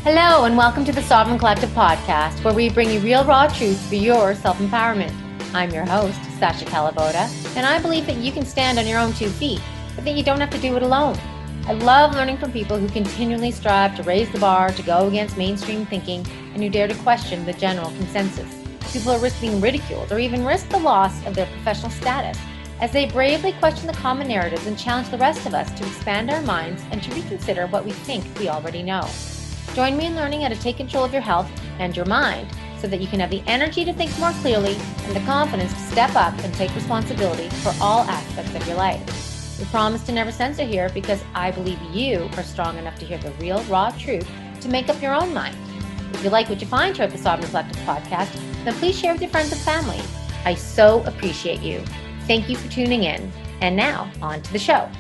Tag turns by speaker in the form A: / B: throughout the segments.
A: Hello, and welcome to the Sovereign Collective podcast, where we bring you real, raw truth for your self-empowerment. I'm your host, Sasha Calavoda, and I believe that you can stand on your own 2 feet, but that you don't have to do it alone. I love learning from people who continually strive to raise the bar, to go against mainstream thinking, and who dare to question the general consensus. People who risk being ridiculed or even risk the loss of their professional status as they bravely question the common narratives and challenge the rest of us to expand our minds and to reconsider what we think we already know. Join me in learning how to take control of your health and your mind so that you can have the energy to think more clearly and the confidence to step up and take responsibility for all aspects of your life. We promise to never censor here because I believe you are strong enough to hear the real, raw truth to make up your own mind. If you like what you find here at the Sovereign Collective podcast, then please share with your friends and family. I so appreciate you. Thank you for tuning in. And now, on to the show.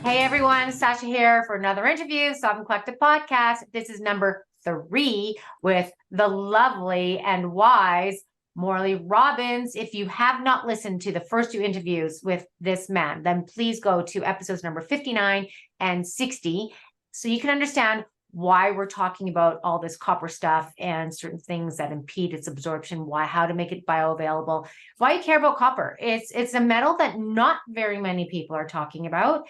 A: Hey everyone, Sasha here for another interview, Sovereign Collective podcast. This is number 3 with the lovely and wise Morley Robbins. If you have not listened to the first 2 interviews with this man, then please go to episodes number 59 and 60 so you can understand why we're talking about all this copper stuff and certain things that impede its absorption, how to make it bioavailable, why you care about copper. It's a metal that not very many people are talking about,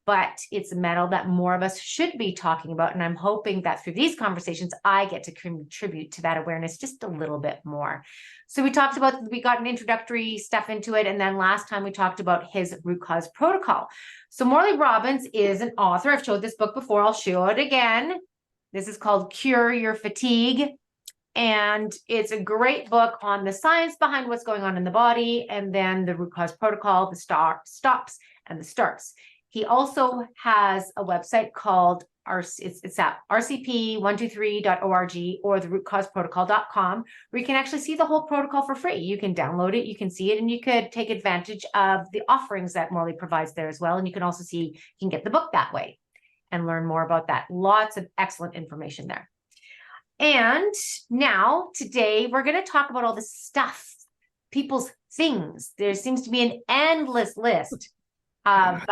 A: but it's a metal that more of us should be talking about. And I'm hoping that through these conversations, I get to contribute to that awareness just a little bit more. So we got an introductory stuff into it. And then last time we talked about his root cause protocol. So Morley Robbins is an author. I've showed this book before. I'll show it again. This is called Cure Your Fatigue. And it's a great book on the science behind what's going on in the body. And then the root cause protocol, the stops and the starts. He also has a website called it's at rcp123.org or therootcauseprotocol.com, where you can actually see the whole protocol for free. You can download it, you can see it, and you could take advantage of the offerings that Morley provides there as well. And you can also see, you can get the book that way and learn more about that. Lots of excellent information there. And now, today, we're going to talk about all this stuff, people's things. There seems to be an endless list of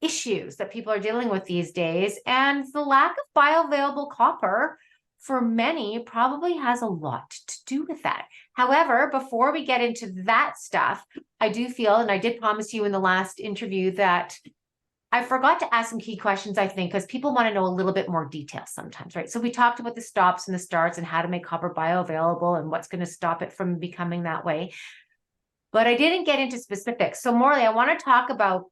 A: issues that people are dealing with these days. And the lack of bioavailable copper for many probably has a lot to do with that. However, before we get into that stuff, I do feel, and I did promise you in the last interview that I forgot to ask some key questions, I think, because people want to know a little bit more detail sometimes, right? So we talked about the stops and the starts and how to make copper bioavailable and what's going to stop it from becoming that way. But I didn't get into specifics. So Morley, I want to talk about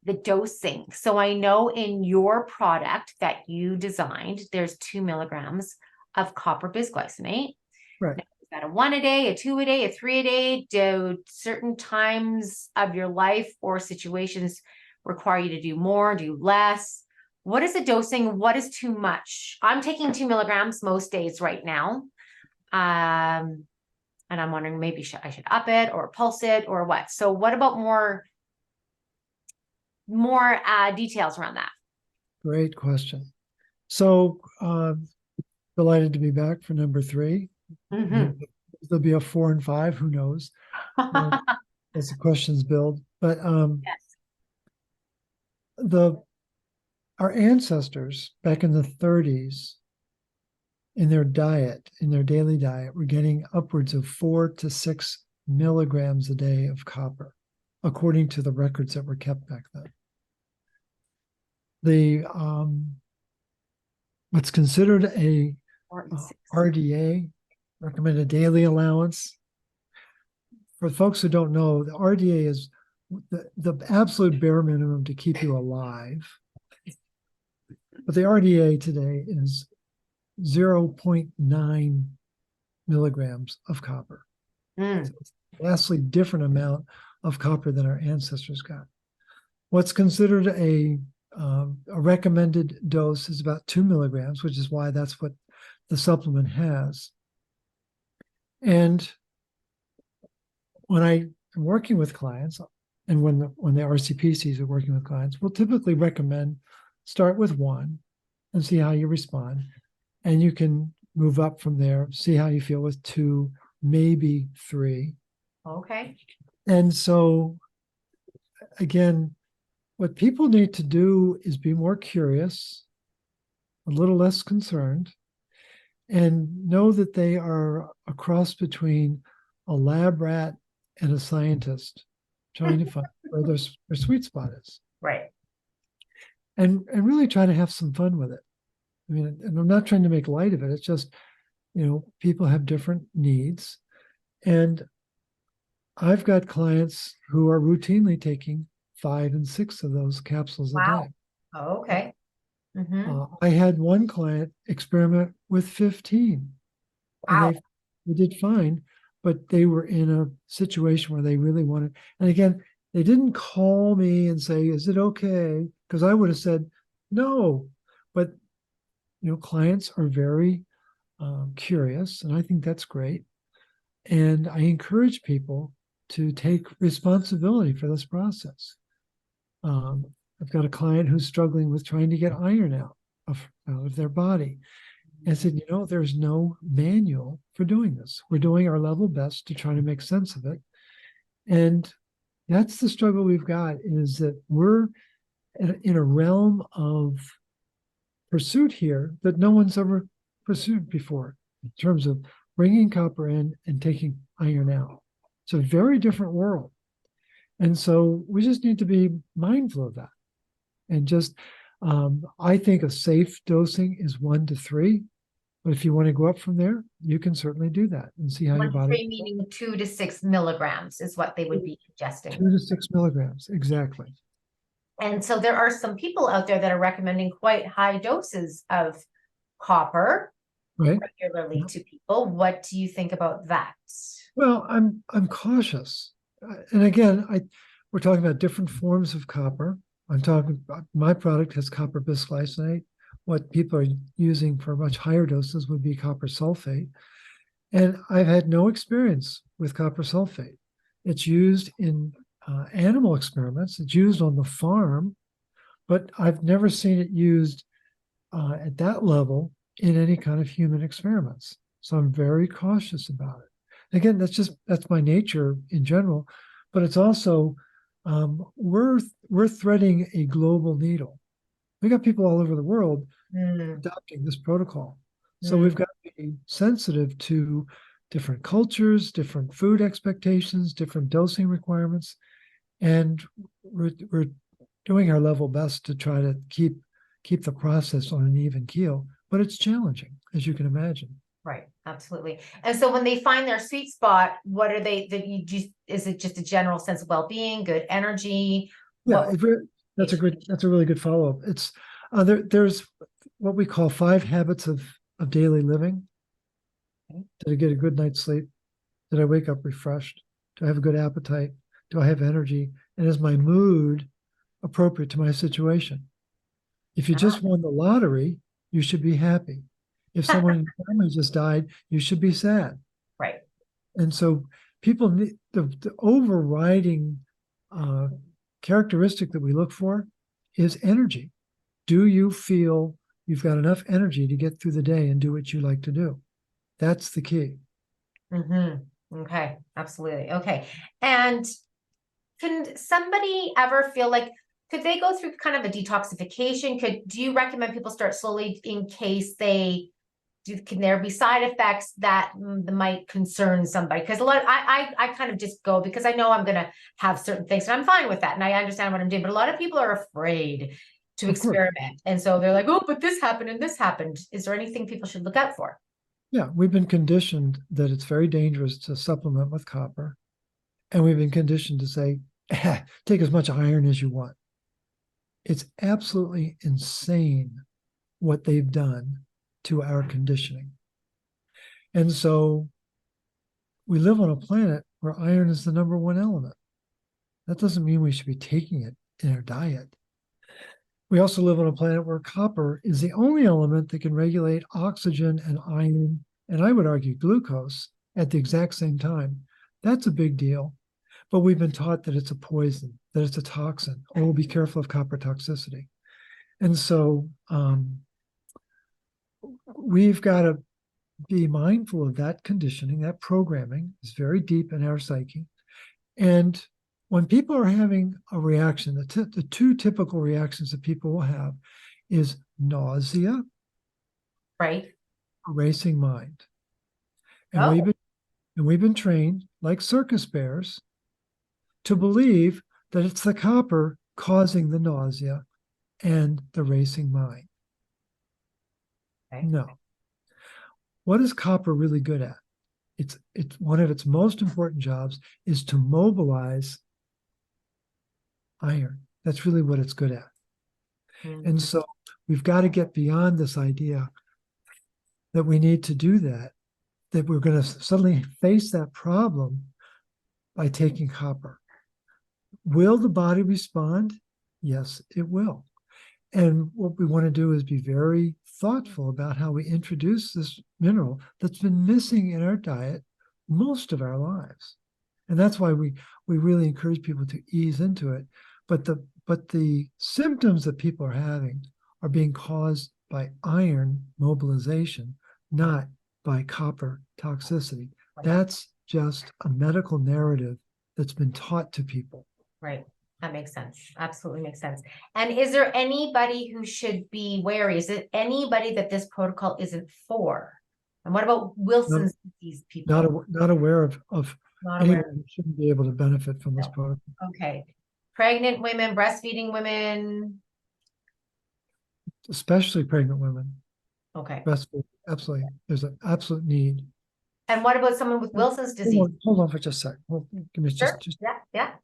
A: the dosing. So I know in your product that you designed, there's 2 milligrams of copper bisglycinate.
B: Right.
A: Now, is that a 1 a day, a 2 a day, a 3 a day? Do certain times of your life or situations require you to do more, do less? What is the dosing? What is too much? I'm taking 2 milligrams most days right now. And I'm wondering maybe I should up it or pulse it or what. So what about more details around that?
B: Great question. So delighted to be back for number 3.
A: Mm-hmm.
B: There'll be a 4 and 5, who knows, as the questions build. But
A: Yes.
B: our ancestors back in the 30s, in their daily diet, were getting upwards of 4 to 6 milligrams a day of copper, according to the records that were kept back then. The what's considered a RDA, recommended daily allowance. For folks who don't know, the RDA is the absolute bare minimum to keep you alive. But the RDA today is 0.9 milligrams of copper. So it's a vastly different amount of copper than our ancestors got. What's considered a recommended dose is about 2 milligrams, which is why that's what the supplement has. And when I am working with clients, and when the RCPCs are working with clients, we'll typically recommend start with 1 and see how you respond. And you can move up from there, see how you feel with 2, maybe 3.
A: Okay.
B: And so, again, what people need to do is be more curious, a little less concerned, and know that they are a cross between a lab rat and a scientist trying to find where their sweet spot is.
A: Right.
B: And really try to have some fun with it. I mean, and I'm not trying to make light of it. It's just, people have different needs. And I've got clients who are routinely taking 5 and 6 of those capsules a
A: Wow.
B: day.
A: Oh, okay. Mm-hmm.
B: I had one client experiment with 15, and
A: Wow.
B: they did fine, but they were in a situation where they really wanted. And again, they didn't call me and say, "Is it okay?" Because I would have said no. But clients are very curious, and I think that's great. And I encourage people to take responsibility for this process. I've got a client who's struggling with trying to get iron out of their body. And I said, there's no manual for doing this. We're doing our level best to try to make sense of it. And that's the struggle we've got, is that we're in a realm of pursuit here that no one's ever pursued before in terms of bringing copper in and taking iron out. It's a very different world. And so we just need to be mindful of that. And just, I think a safe dosing is 1 to 3. But if you want to go up from there, you can certainly do that and see how your
A: 1 to
B: body.
A: 3 meaning 2 to 6 milligrams is what they would be ingesting.
B: 2 to 6 milligrams, exactly.
A: And so there are some people out there that are recommending quite high doses of copper
B: Right.
A: regularly to people. What do you think about that?
B: Well, I'm cautious. And again, we're talking about different forms of copper. I'm talking about my product has copper bisglycinate. What people are using for much higher doses would be copper sulfate. And I've had no experience with copper sulfate. It's used in animal experiments. It's used on the farm, but I've never seen it used at that level in any kind of human experiments. So I'm very cautious about it. Again, that's my nature in general, but it's also we're threading a global needle. We got people all over the world adopting this protocol. So we've got to be sensitive to different cultures, different food expectations, different dosing requirements, and we're doing our level best to try to keep the process on an even keel. But it's challenging, as you can imagine.
A: Right, absolutely. And so when they find their sweet spot, what are they that you just is it just a general sense of well-being, good energy?
B: Yeah, that's a really good follow-up. It's there's what we call 5 habits of daily living.
A: Okay.
B: Did I get a good night's sleep? Did I wake up refreshed? Do I have a good appetite? Do I have energy? And is my mood appropriate to my situation? If you just won the lottery, you should be happy. If someone in your family just died, you should be sad.
A: Right.
B: And so people need the overriding characteristic that we look for is energy. Do you feel you've got enough energy to get through the day and do what you like to do? That's the key.
A: Mm-hmm. Okay, absolutely. Okay. And can somebody ever feel like, could they go through kind of a detoxification? Do you recommend people start slowly in case can there be side effects that might concern somebody? Because a lot I kind of just go because I know I'm going to have certain things and I'm fine with that. And I understand what I'm doing, but a lot of people are afraid to experiment. And so they're like, oh, but this happened and this happened. Is there anything people should look out for?
B: Yeah, we've been conditioned that it's very dangerous to supplement with copper. And we've been conditioned to say, take as much iron as you want. It's absolutely insane what they've done to our conditioning. And so we live on a planet where iron is the number 1 element. That doesn't mean we should be taking it in our diet. We also live on a planet where copper is the only element that can regulate oxygen and iron, and I would argue glucose, at the exact same time. That's a big deal. But we've been taught that it's a poison, that it's a toxin. Oh, be careful of copper toxicity. And so we've got to be mindful of that conditioning. That programming is very deep in our psyche. And when people are having a reaction, the two typical reactions that people will have is nausea,
A: Right.
B: a racing mind. And
A: Oh,
B: we've been trained, like circus bears, to believe that it's the copper causing the nausea and the racing mind.
A: okay.
B: No. What is copper really good at? It's one of its most important jobs is to mobilize iron. That's really what it's good at. And so we've got to get beyond this idea that we need to do that we're going to suddenly face that problem by taking copper. Will the body respond? Yes, it will. And what we want to do is be very thoughtful about how we introduce this mineral that's been missing in our diet most of our lives. And that's why we really encourage people to ease into it. But the symptoms that people are having are being caused by iron mobilization, not by copper toxicity. That's just a medical narrative that's been taught to people.
A: Right. That makes sense. Absolutely makes sense. And is there anybody who should be wary? Is it anybody that this protocol isn't for? And what about Wilson's disease people?
B: Not aware of
A: Not
B: anyone
A: aware.
B: who shouldn't be able to benefit from this
A: No.
B: protocol.
A: Okay. Pregnant women, breastfeeding women.
B: Especially pregnant women.
A: Okay.
B: Breastfeeding, absolutely. There's an absolute need.
A: And what about someone with Wilson's disease?
B: Hold on for just a sec. Give me
A: Sure.
B: just
A: Yeah. Yeah.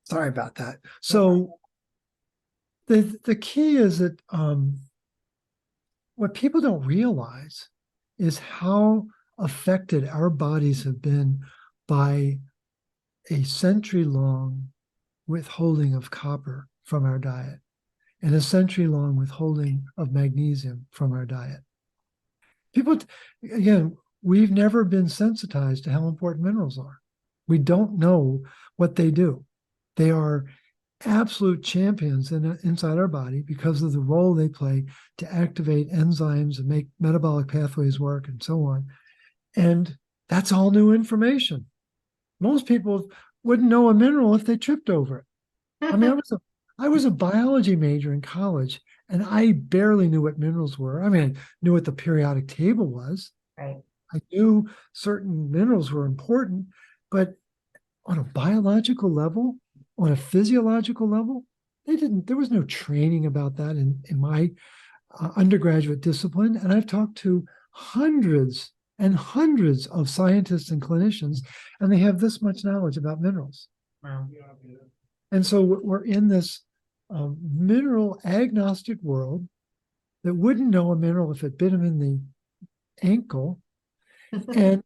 B: sorry about that. So the key is that what people don't realize is how affected our bodies have been by a century-long withholding of copper from our diet and a century-long withholding of magnesium from our diet. People, again, we've never been sensitized to how important minerals are. We don't know what they do. They are absolute champions inside our body because of the role they play to activate enzymes and make metabolic pathways work and so on. And that's all new information. Most people wouldn't know a mineral if they tripped over it. I mean, I was a biology major in college, and I barely knew what minerals were. I mean, I knew what the periodic table was.
A: Right.
B: I knew certain minerals were important, but on a biological level, on a physiological level, there was no training about that in my undergraduate discipline. And I've talked to hundreds and hundreds of scientists and clinicians, and they have this much knowledge about minerals.
A: Wow.
B: And so we're in this mineral agnostic world that wouldn't know a mineral if it bit them in the ankle. and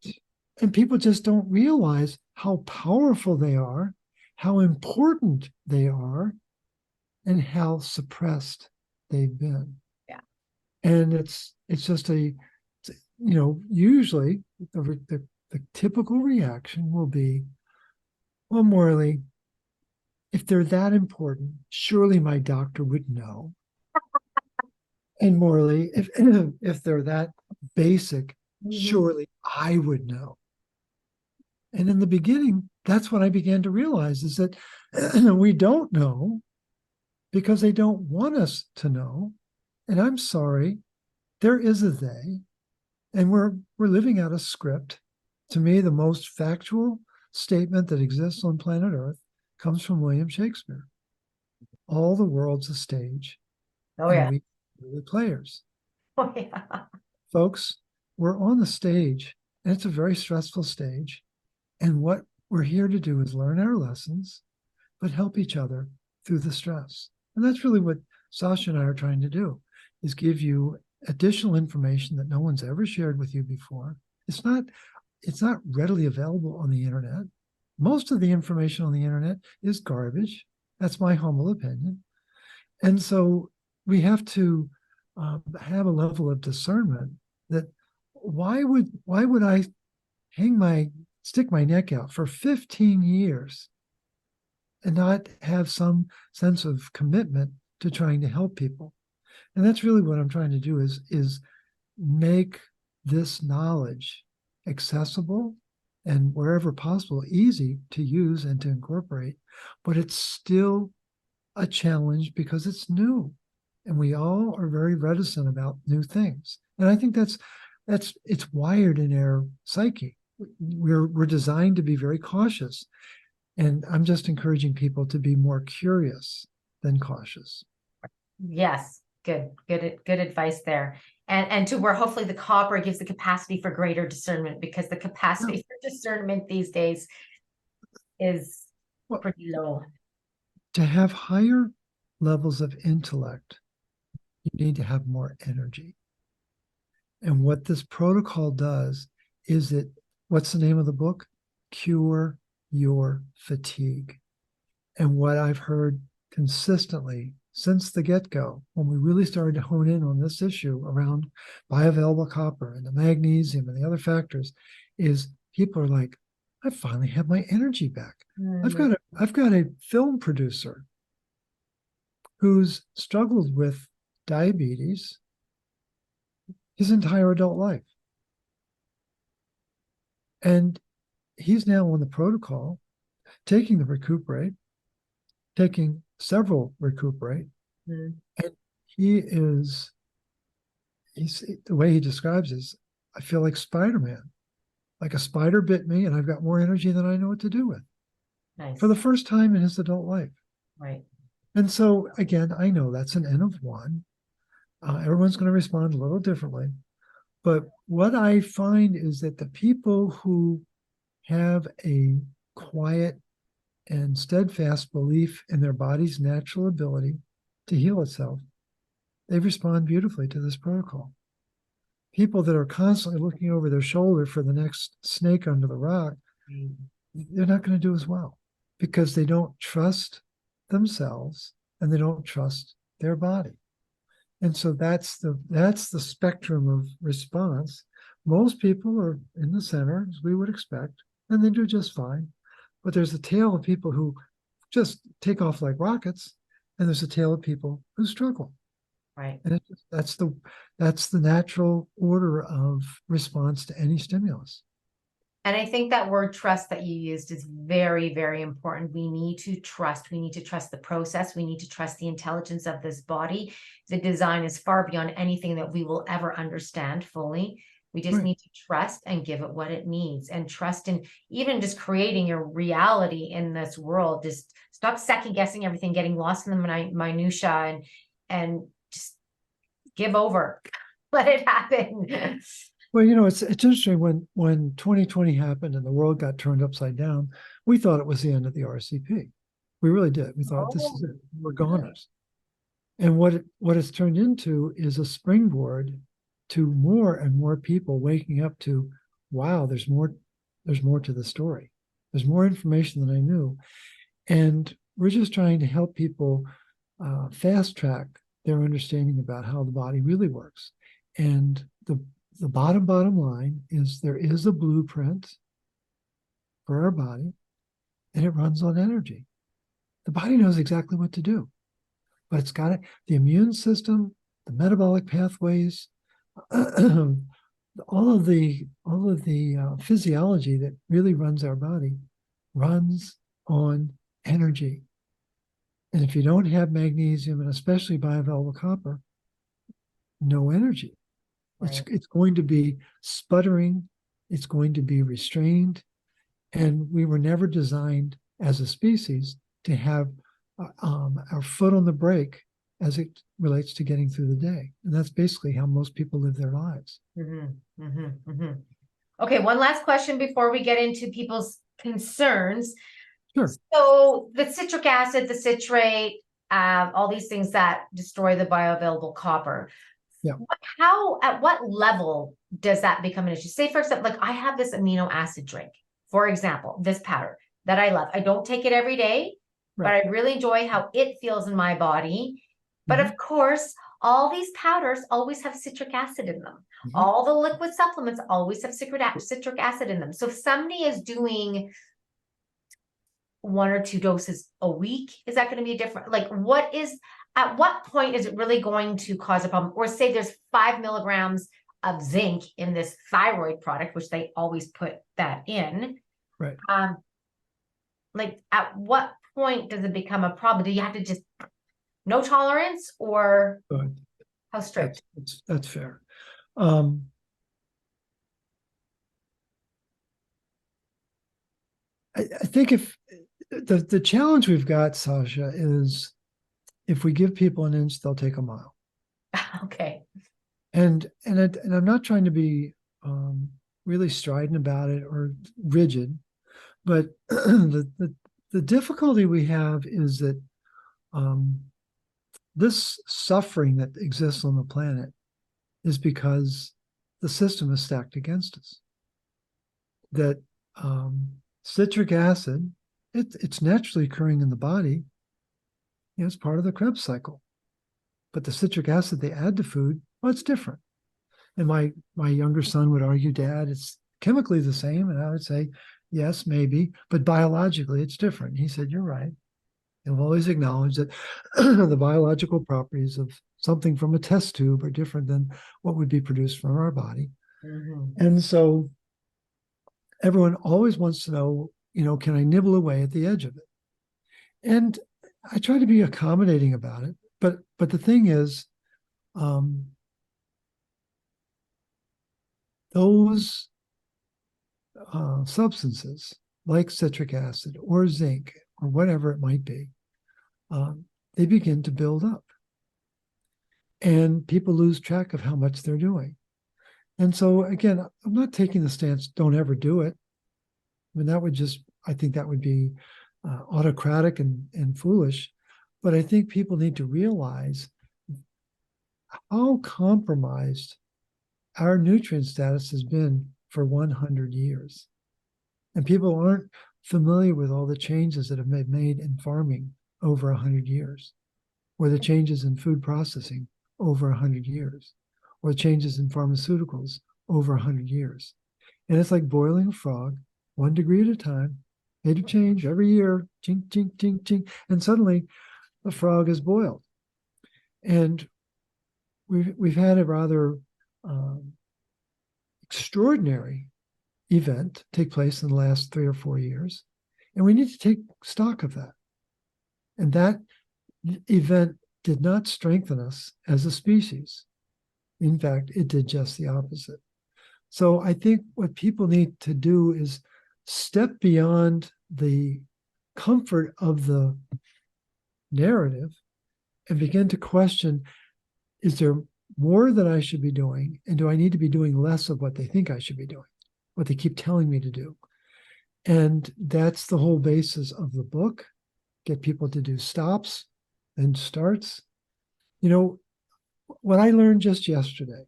B: people just don't realize how powerful they are, how important they are, and how suppressed they've been.
A: Yeah.
B: And it's just usually the typical reaction will be, well, Morley, if they're that important, surely my doctor would know. And Morley, if they're that basic, surely I would know. And in the beginning, that's what I began to realize is that we don't know because they don't want us to know. And I'm sorry, there is a they, and we're living out a script. To me, the most factual statement that exists on planet Earth comes from William Shakespeare. All the world's a stage.
A: Oh, yeah.
B: We are the players.
A: Oh, yeah.
B: Folks, we're on the stage, and it's a very stressful stage. And what we're here to do is learn our lessons, but help each other through the stress. And that's really what Sasha and I are trying to do, is give you additional information that no one's ever shared with you before. It's not readily available on the internet. Most of the information on the internet is garbage. That's my humble opinion. And so we have to have a level of discernment that why would I stick my neck out for 15 years and not have some sense of commitment to trying to help people? And that's really what I'm trying to do is make this knowledge accessible and wherever possible easy to use and to incorporate. But it's still a challenge because it's new, and we all are very reticent about new things. And I think it's wired in our psyche. We're designed to be very cautious, and I'm just encouraging people to be more curious than cautious.
A: Yes, good advice there. And to where hopefully the copper gives the capacity for greater discernment, because the capacity for discernment these days is pretty low.
B: To have higher levels of intellect, you need to have more energy. And what this protocol does is what's the name of the book? Cure Your Fatigue. And what I've heard consistently since the get-go, when we really started to hone in on this issue around bioavailable copper and the magnesium and the other factors, is people are like, I finally have my energy back. Mm-hmm. I've got a film producer who's struggled with diabetes his entire adult life. And he's now on the protocol, taking the Recuperate, taking several Recuperate. Mm. And he's the way he describes is, I feel like Spider-Man, like a spider bit me and I've got more energy than I know what to do with. Nice. For the first time in his adult life.
A: Right.
B: And so, again, I know that's an N of one. Everyone's going to respond a little differently. But what I find is that the people who have a quiet and steadfast belief in their body's natural ability to heal itself, they respond beautifully to this protocol. People that are constantly looking over their shoulder for the next snake under the rock, they're not going to do as well because they don't trust themselves and they don't trust their body. And so that's the spectrum of response. Most people are in the center, as we would expect, and they do just fine. But there's a tail of people who just take off like rockets, and there's a tail of people who struggle.
A: Right.
B: And that's the natural order of response to any stimulus.
A: And I think that word trust that you used is very, very important. We need to trust. We need to trust the process. We need to trust the intelligence of this body. The design is far beyond anything that we will ever understand fully. We just need to trust and give it what it needs, and trust in even just creating your reality in this world. Just stop second guessing everything, getting lost in the minutia, and just give over. Let it happen.
B: Well, it's interesting when 2020 happened and the world got turned upside down, we thought it was the end of the RCP. We really did. We thought this is it. We're goners. And what it's turned into is a springboard to more and more people waking up to, wow, there's more to the story. There's more information than I knew. And we're just trying to help people fast track their understanding about how the body really works. And the bottom line is there is a blueprint for our body, and it runs on energy. The body knows exactly what to do, but it's got the immune system, the metabolic pathways, all of the physiology that really runs our body runs on energy. And if you don't have magnesium, and especially bioavailable copper, no energy. Right. It's going to be sputtering. It's going to be restrained. And we were never designed as a species to have our foot on the brake as it relates to getting through the day. And that's basically how most people live their lives.
A: Mm-hmm, mm-hmm, mm-hmm. Okay, one last question before we get into people's concerns.
B: Sure.
A: So the citric acid, the citrate, all these things that destroy the bioavailable copper.
B: Yeah.
A: At what level does that become an issue? Say, for example, like I have this amino acid drink, for example, this powder that I love. I don't take it every day, right, but I really enjoy how it feels in my body. But of course, all these powders always have citric acid in them.
B: Mhm.
A: All the liquid supplements always have citric acid in them. So if somebody is doing 1 or 2 doses a week, is that going to be different? Like, at what point is it really going to cause a problem? Or say there's 5 milligrams of zinc in this thyroid product, which they always put that in.
B: Right.
A: Like, at what point does it become a problem? Do you have to just no tolerance, or
B: Good.
A: how strict?
B: That's fair. I think if the challenge we've got, Sasha, is if we give people an inch, they'll take a mile.
A: Okay.
B: And I'm not trying to be really strident about it or rigid, but the difficulty we have is that this suffering that exists on the planet is because the system is stacked against us. That citric acid, it's naturally occurring in the body. You know, it's part of the Krebs cycle. But the citric acid they add to food, well, it's different. And my younger son would argue, Dad, it's chemically the same. And I would say, yes, maybe, but biologically it's different. He said, you're right. And we'll always acknowledge that the biological properties of something from a test tube are different than what would be produced from our body.
A: Mm-hmm.
B: And so everyone always wants to know, you know, can I nibble away at the edge of it? And I try to be accommodating about it. But the thing is, those substances like citric acid or zinc or whatever it might be, they begin to build up. And people lose track of how much they're doing. And so, again, I'm not taking the stance, don't ever do it. I mean, I think that would be autocratic and foolish. But I think people need to realize how compromised our nutrient status has been for 100 years. And people aren't familiar with all the changes that have been made in farming over 100 years, or the changes in food processing over 100 years, or changes in pharmaceuticals over 100 years. And it's like boiling a frog, 1 degree at a time, made a change every year, chink, chink, chink, chink, and suddenly the frog is boiled. And we've had a rather extraordinary event take place in the last 3 or 4 years, and we need to take stock of that. And that event did not strengthen us as a species. In fact, it did just the opposite. So I think what people need to do is step beyond the comfort of the narrative and begin to question, is there more that I should be doing? And do I need to be doing less of what they think I should be doing, what they keep telling me to do? And that's the whole basis of the book. Get people to do stops and starts. You know, what I learned just yesterday,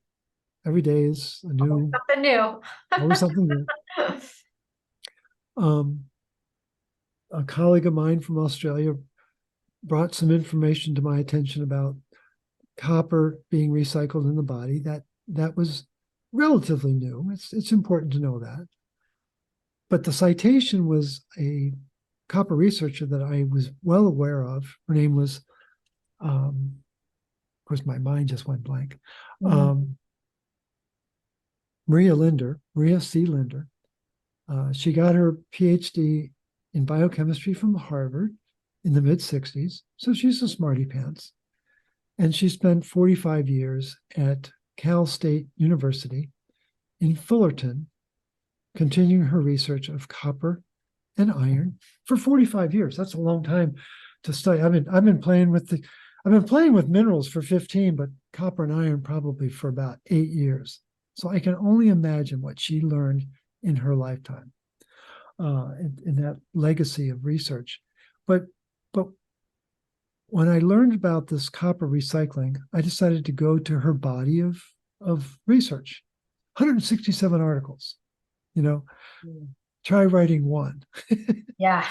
B: every day is a new,
A: something new.
B: always something new. A colleague of mine from Australia brought some information to my attention about copper being recycled in the body. That was relatively new. It's important to know that. But the citation was a copper researcher that I was well aware of. Her name was, of course, my mind just went blank. Maria C. Linder. She got her PhD in biochemistry from Harvard in the mid-60s. So she's a smarty pants. And she spent 45 years at Cal State University in Fullerton, continuing her research of copper and iron for 45 years. That's a long time to study. I've been playing with minerals for 15, but copper and iron probably for about 8 years. So I can only imagine what she learned in her lifetime, in that legacy of research. But when I learned about this copper recycling, I decided to go to her body of research, 167 articles. You know, try writing one.
A: Yeah.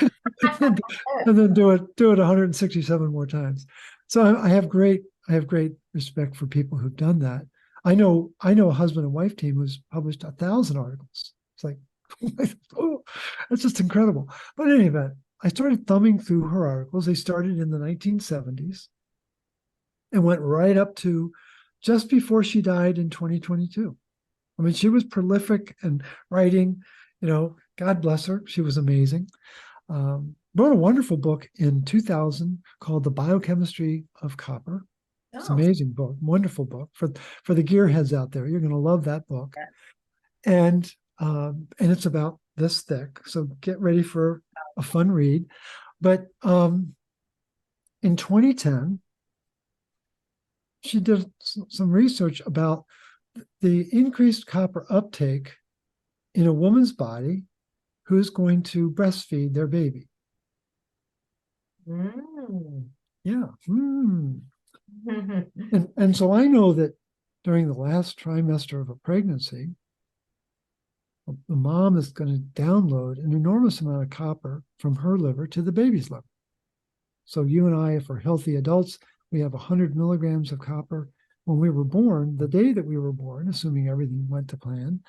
B: and then do it 167 more times. So I have great I have great respect for people who've done that. I know a husband and wife team who's published 1,000 articles. It's like, oh, that's just incredible. But in any event, I started thumbing through her articles. They started in the 1970s and went right up to just before she died in 2022. I mean, she was prolific and writing, God bless her. She was amazing. Wrote a wonderful book in 2000 called The Biochemistry of Copper. It's an amazing book, wonderful book for the gearheads out there. You're going to love that book. Yeah. And it's about this thick. So get ready for a fun read. But in 2010, she did some research about the increased copper uptake in a woman's body who's going to breastfeed their baby. Yeah. And so I know that during the last trimester of a pregnancy, the mom is going to download an enormous amount of copper from her liver to the baby's liver. So you and I, if we're healthy adults, we have 100 milligrams of copper. When we were born, the day that we were born, assuming everything went to plan,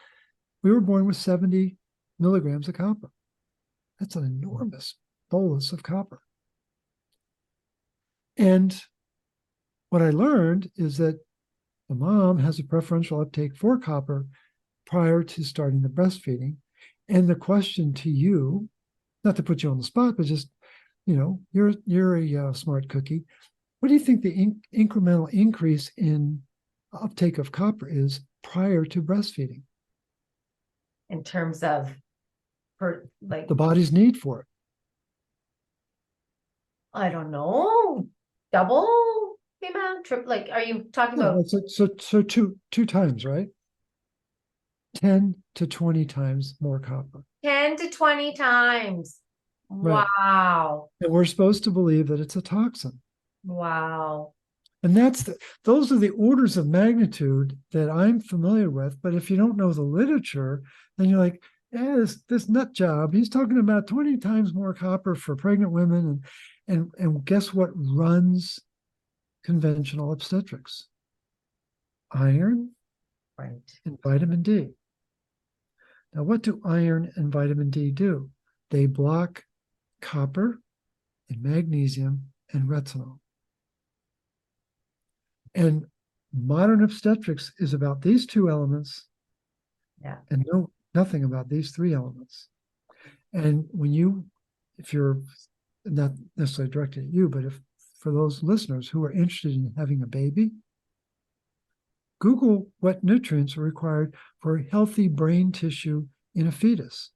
B: we were born with 70 milligrams of copper. That's an enormous bolus of copper. And what I learned is that the mom has a preferential uptake for copper prior to starting the breastfeeding. And the question to you, not to put you on the spot, but just, you're a smart cookie. What do you think the incremental increase in uptake of copper is prior to breastfeeding?
A: In terms of
B: the body's need for it?
A: I don't know. Double the amount? Are you talking about?
B: So two times, right? 10 to 20 times more copper.
A: 10 to 20 times.
B: Right.
A: Wow.
B: And we're supposed to believe that it's a toxin.
A: Wow.
B: And those are the orders of magnitude that I'm familiar with. But if you don't know the literature, then you're like, yeah, this nut job, he's talking about 20 times more copper for pregnant women. And guess what runs conventional obstetrics? Iron,
A: right,
B: and vitamin D. Now, what do iron and vitamin D do? They block copper and magnesium and retinol. And modern obstetrics is about these two elements, and nothing about these three elements. And if you're not necessarily directed at you, but if for those listeners who are interested in having a baby, Google what nutrients are required for healthy brain tissue in a fetus.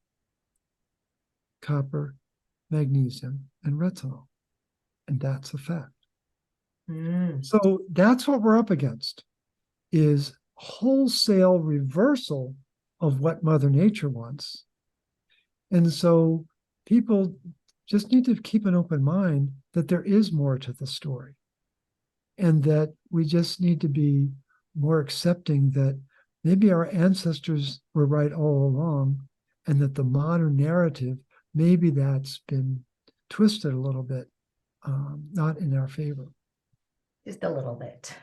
B: Copper, magnesium, and retinol. And that's a fact. So that's what we're up against, is wholesale reversal of what Mother Nature wants. And so people just need to keep an open mind that there is more to the story, and that we just need to be more accepting that maybe our ancestors were right all along, and that the modern narrative, maybe that's been twisted a little bit, not in our favor.
A: Just a little bit.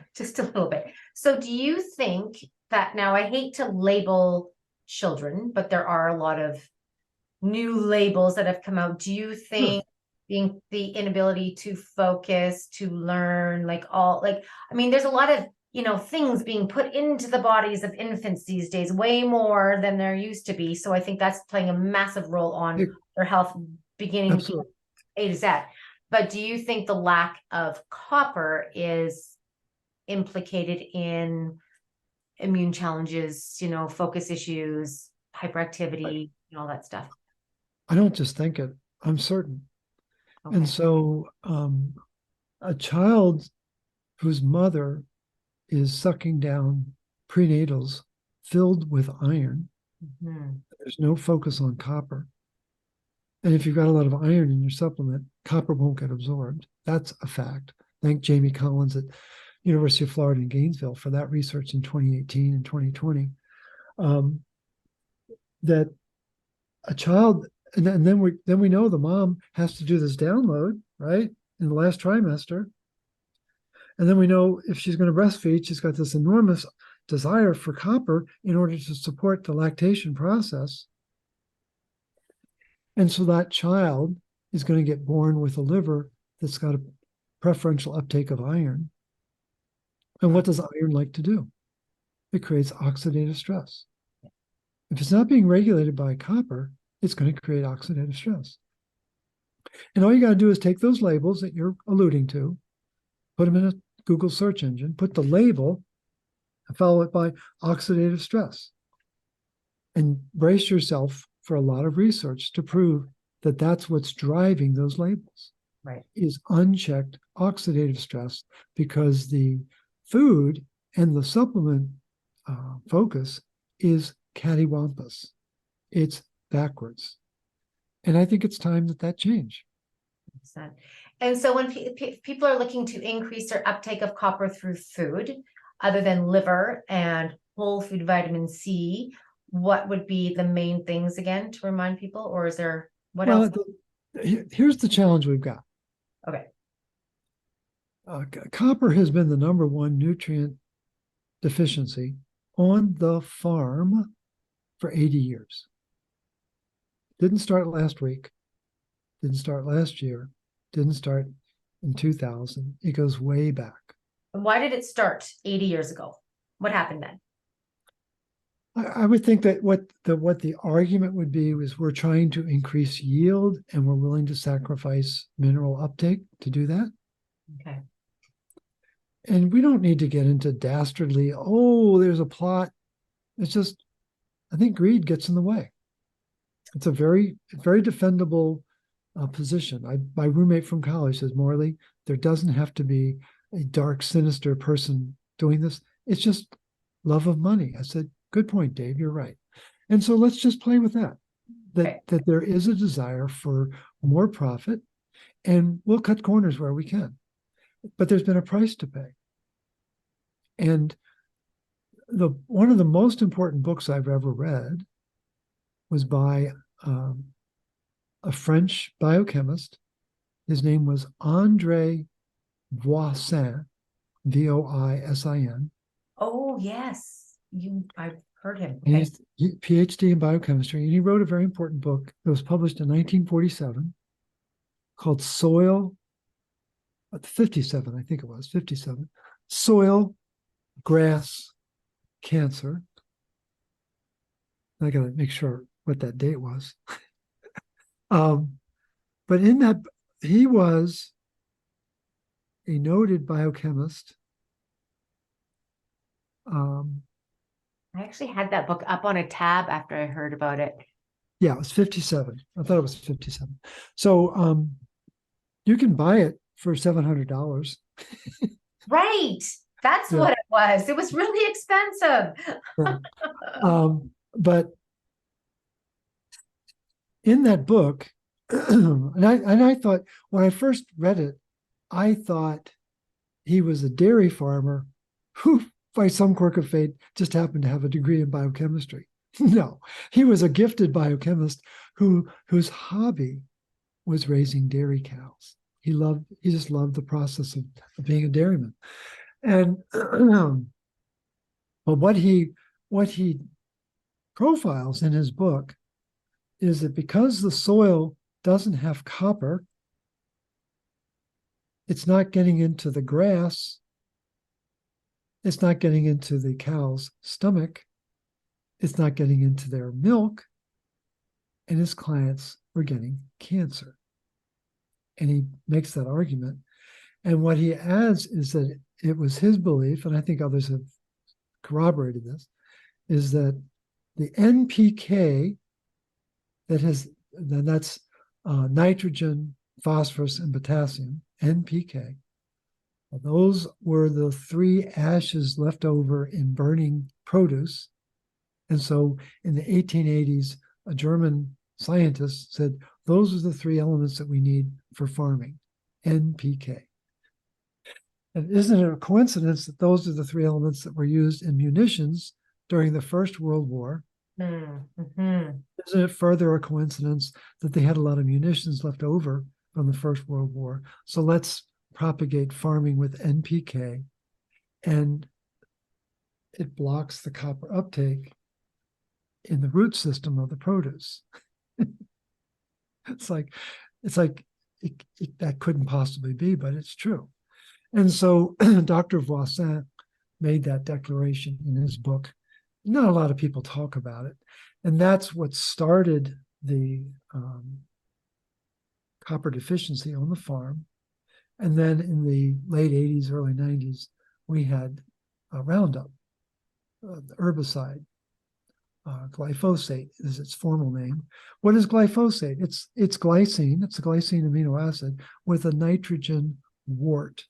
A: So do you think that, now I hate to label children, but there are a lot of new labels that have come out. Do you think the inability to focus, to learn, there's a lot of, things being put into the bodies of infants these days, way more than there used to be. So I think that's playing a massive role on their health beginning A to Z. But do you think the lack of copper is implicated in immune challenges, focus issues, hyperactivity, and all that stuff?
B: I don't just think it, I'm certain. Okay. And so a child whose mother is sucking down prenatals filled with iron, there's no focus on copper. And if you've got a lot of iron in your supplement, copper won't get absorbed. That's a fact. Thank Jamie Collins at University of Florida in Gainesville for that research in 2018 and 2020. That a child, and then we know the mom has to do this download, right, in the last trimester. And then we know if she's going to breastfeed, she's got this enormous desire for copper in order to support the lactation process. And so that child is going to get born with a liver that's got a preferential uptake of iron. And what does iron like to do? It creates oxidative stress. If it's not being regulated by copper, it's going to create oxidative stress. And all you got to do is take those labels that you're alluding to, put them in a Google search engine, put the label, and follow it by oxidative stress. And brace yourself for a lot of research to prove that that's what's driving those labels.
A: Right.
B: Is unchecked oxidative stress, because the food and the supplement focus is cattywampus. It's backwards. And I think it's time that change.
A: And so when people are looking to increase their uptake of copper through food, other than liver and whole food vitamin C, what would be the main things again to remind people? Or is there what else?
B: Here's the challenge we've got.
A: Okay.
B: Copper has been the number one nutrient deficiency on the farm for 80 years. Didn't start last week, didn't start last year, didn't start in 2000. It goes way back.
A: And why did it start 80 years ago? What happened then?
B: I would think that what the argument would be was we're trying to increase yield and we're willing to sacrifice mineral uptake to do that.
A: Okay.
B: And we don't need to get into dastardly, oh, there's a plot. It's just, I think greed gets in the way. It's a very defendable position. My roommate from college says, Morley, there doesn't have to be a dark, sinister person doing this. It's just love of money. I said, good point, Dave, you're right. And so let's just play with that. That there is a desire for more profit, and we'll cut corners where we can. But there's been a price to pay. And one of the most important books I've ever read was by a French biochemist. His name was André Voisin, Voisin.
A: Oh, yes. I've heard him.
B: Okay. He's PhD in biochemistry, and he wrote a very important book that was published in 1947 called Soil, 57, I think it was, 57, Soil, Grass, Cancer. I got to make sure what that date was. But in that, he was a noted biochemist.
A: I actually had that book up on a tab after I heard about it.
B: Yeah, it was 57. I thought it was 57. So you can buy it for $700.
A: Right. That's what it was. It was really expensive.
B: Right. But in that book, and I thought, when I first read it, I thought he was a dairy farmer who, by some quirk of fate, just happened to have a degree in biochemistry. No, he was a gifted biochemist whose hobby was raising dairy cows. He just loved the process of being a dairyman. And but what he profiles in his book is that because the soil doesn't have copper, it's not getting into the grass, it's not getting into the cow's stomach, it's not getting into their milk, and his clients were getting cancer. And he makes that argument. And what he adds is that it was his belief, and I think others have corroborated this, is that the NPK that's nitrogen, phosphorus, and potassium, NPK. Those were the three ashes left over in burning produce. And so in the 1880s, a German scientist said, those are the three elements that we need for farming, NPK. And isn't it a coincidence that those are the three elements that were used in munitions during the First World War?
A: Mm-hmm.
B: Isn't it further a coincidence that they had a lot of munitions left over from the First World War? So let's propagate farming with NPK, and it blocks the copper uptake in the root system of the produce. It's like that couldn't possibly be, but it's true. And so Dr. Voisin made that declaration in his book. Not a lot of people talk about it. And that's what started the copper deficiency on the farm. And then in the late 80s, early 90s, we had Roundup, the herbicide. Glyphosate is its formal name. What is glyphosate? It's glycine. It's a glycine amino acid with a nitrogen wart.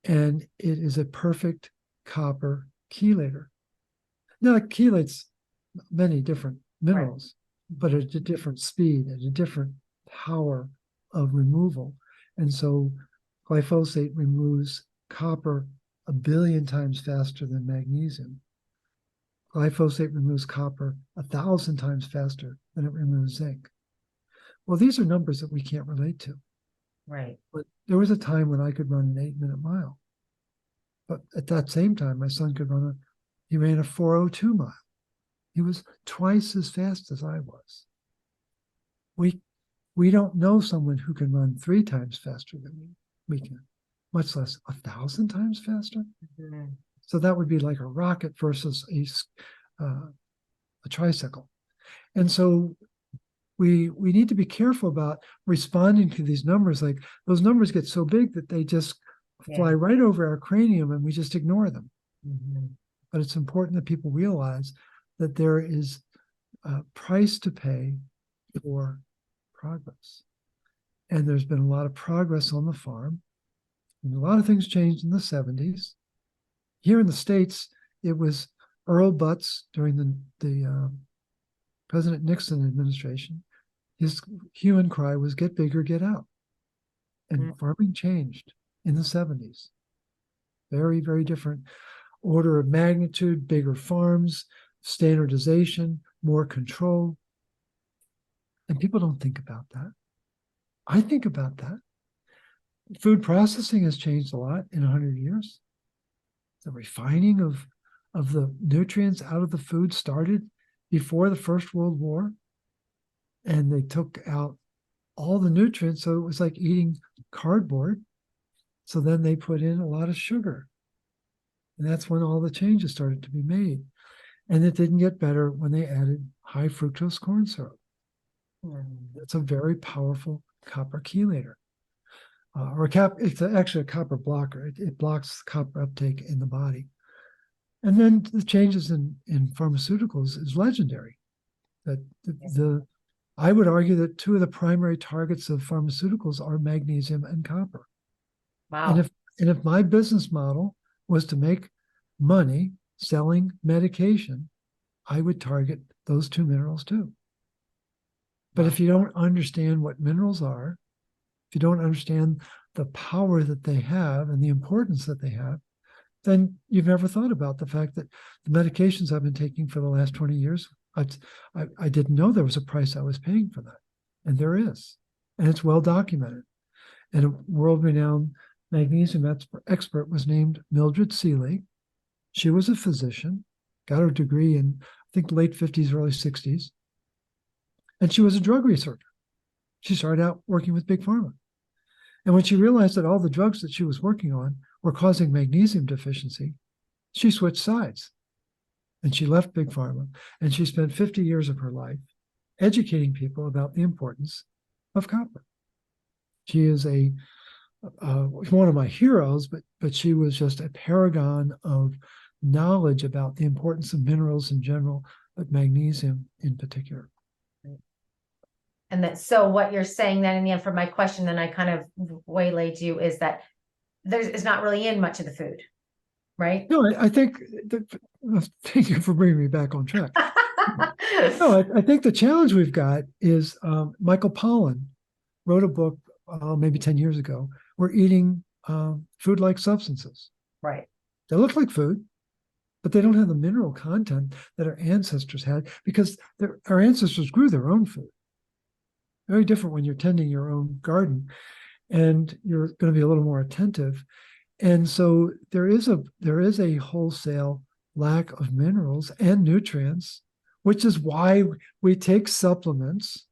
B: And it is a perfect copper chelator. Now, it chelates many different minerals, but at a different speed, at a different power of removal. And so glyphosate removes copper 1 billion times faster than magnesium. Glyphosate removes copper 1,000 times faster than it removes zinc. Well, these are numbers that we can't relate to.
A: Right.
B: But there was a time when I could run an 8-minute mile. But at that same time, my son he ran a 4:02 mile. He was twice as fast as I was. We don't know someone who can run 3 times faster than we can, much less 1,000 times faster. Mm-hmm. So that would be like a rocket versus a tricycle. And so we need to be careful about responding to these numbers. Like those numbers get so big that they just fly right over our cranium and we just ignore them. Mm-hmm. But it's important that people realize that there is a price to pay for progress. And there's been a lot of progress on the farm. And a lot of things changed in the 70s. Here in the States, it was Earl Butz during the President Nixon administration. His hue and cry was get bigger, get out. And farming changed in the 70s. Very, very different order of magnitude, bigger farms, standardization, more control. And people don't think about that. I think about that. Food processing has changed a lot in 100 years. The refining of the nutrients out of the food started before the First World War. And they took out all the nutrients, so it was like eating cardboard. So then they put in a lot of sugar. And that's when all the changes started to be made. And it didn't get better when they added high fructose corn syrup. That's a very powerful copper chelator. It's actually a copper blocker. It blocks copper uptake in the body. And then the changes in pharmaceuticals is legendary. That I would argue that 2 of the primary targets of pharmaceuticals are magnesium and copper.
A: Wow.
B: And if my business model was to make money selling medication, I would target those 2 minerals too. But if you don't understand what minerals are, if you don't understand the power that they have and the importance that they have, then you've never thought about the fact that the medications I've been taking for the last 20 years, I didn't know there was a price I was paying for that. And there is. And it's well documented. And a world-renowned magnesium expert was named Mildred Seeley. She was a physician, got her degree in, I think, late 50s, early 60s. And she was a drug researcher. She started out working with Big Pharma. And when she realized that all the drugs that she was working on were causing magnesium deficiency, she switched sides. And she left Big Pharma. And she spent 50 years of her life educating people about the importance of copper. She is one of my heroes, but she was just a paragon of knowledge about the importance of minerals in general, but magnesium in particular.
A: And so what you're saying then in the end for my question, then I kind of waylaid you, is that it's not really in much of the food, right?
B: No, I think thank you for bringing me back on track. No, I think the challenge we've got is Michael Pollan wrote a book maybe 10 years ago. We're eating food-like substances.
A: Right.
B: They look like food, but they don't have the mineral content that our ancestors had because our ancestors grew their own food. Very different when you're tending your own garden. and you're going to be a little more attentive. And so there is a wholesale lack of minerals and nutrients, which is why we take supplements.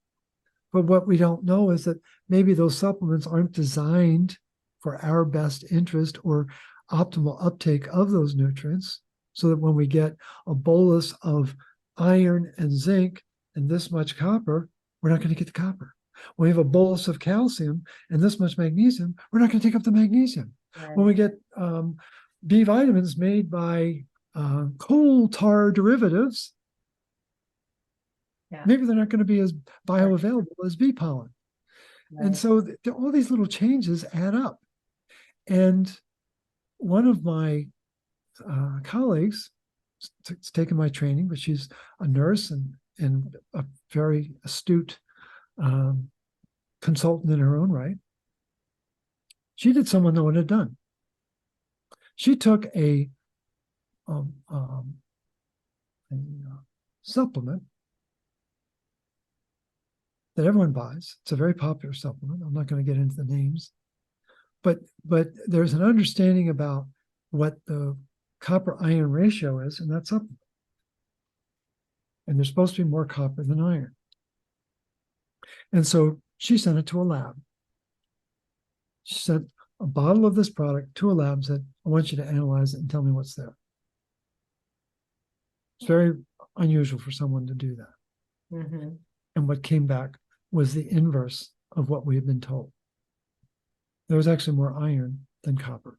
B: But what we don't know is that maybe those supplements aren't designed for our best interest or optimal uptake of those nutrients, so that when we get a bolus of iron and zinc and this much copper, we're not going to get the copper. When we have a bolus of calcium and this much magnesium, we're not going to take up the magnesium.
A: Right.
B: When we get B vitamins made by coal tar derivatives, maybe they're not going to be as bioavailable as bee pollen. Right. And so all these little changes add up. And one of my colleagues has taken my training, but she's a nurse and a very astute consultant in her own right. She did something no one had done. She took a supplement that everyone buys. It's a very popular supplement. I'm not going to get into the names, but there's an understanding about what the copper iron ratio is in that supplement. And there's supposed to be more copper than iron. And so she sent it to a lab. She sent a bottle of this product to a lab and said, I want you to analyze it and tell me what's there. It's very unusual for someone to do that. Mm-hmm. And what came back was the inverse of what we had been told. There was actually more iron than copper.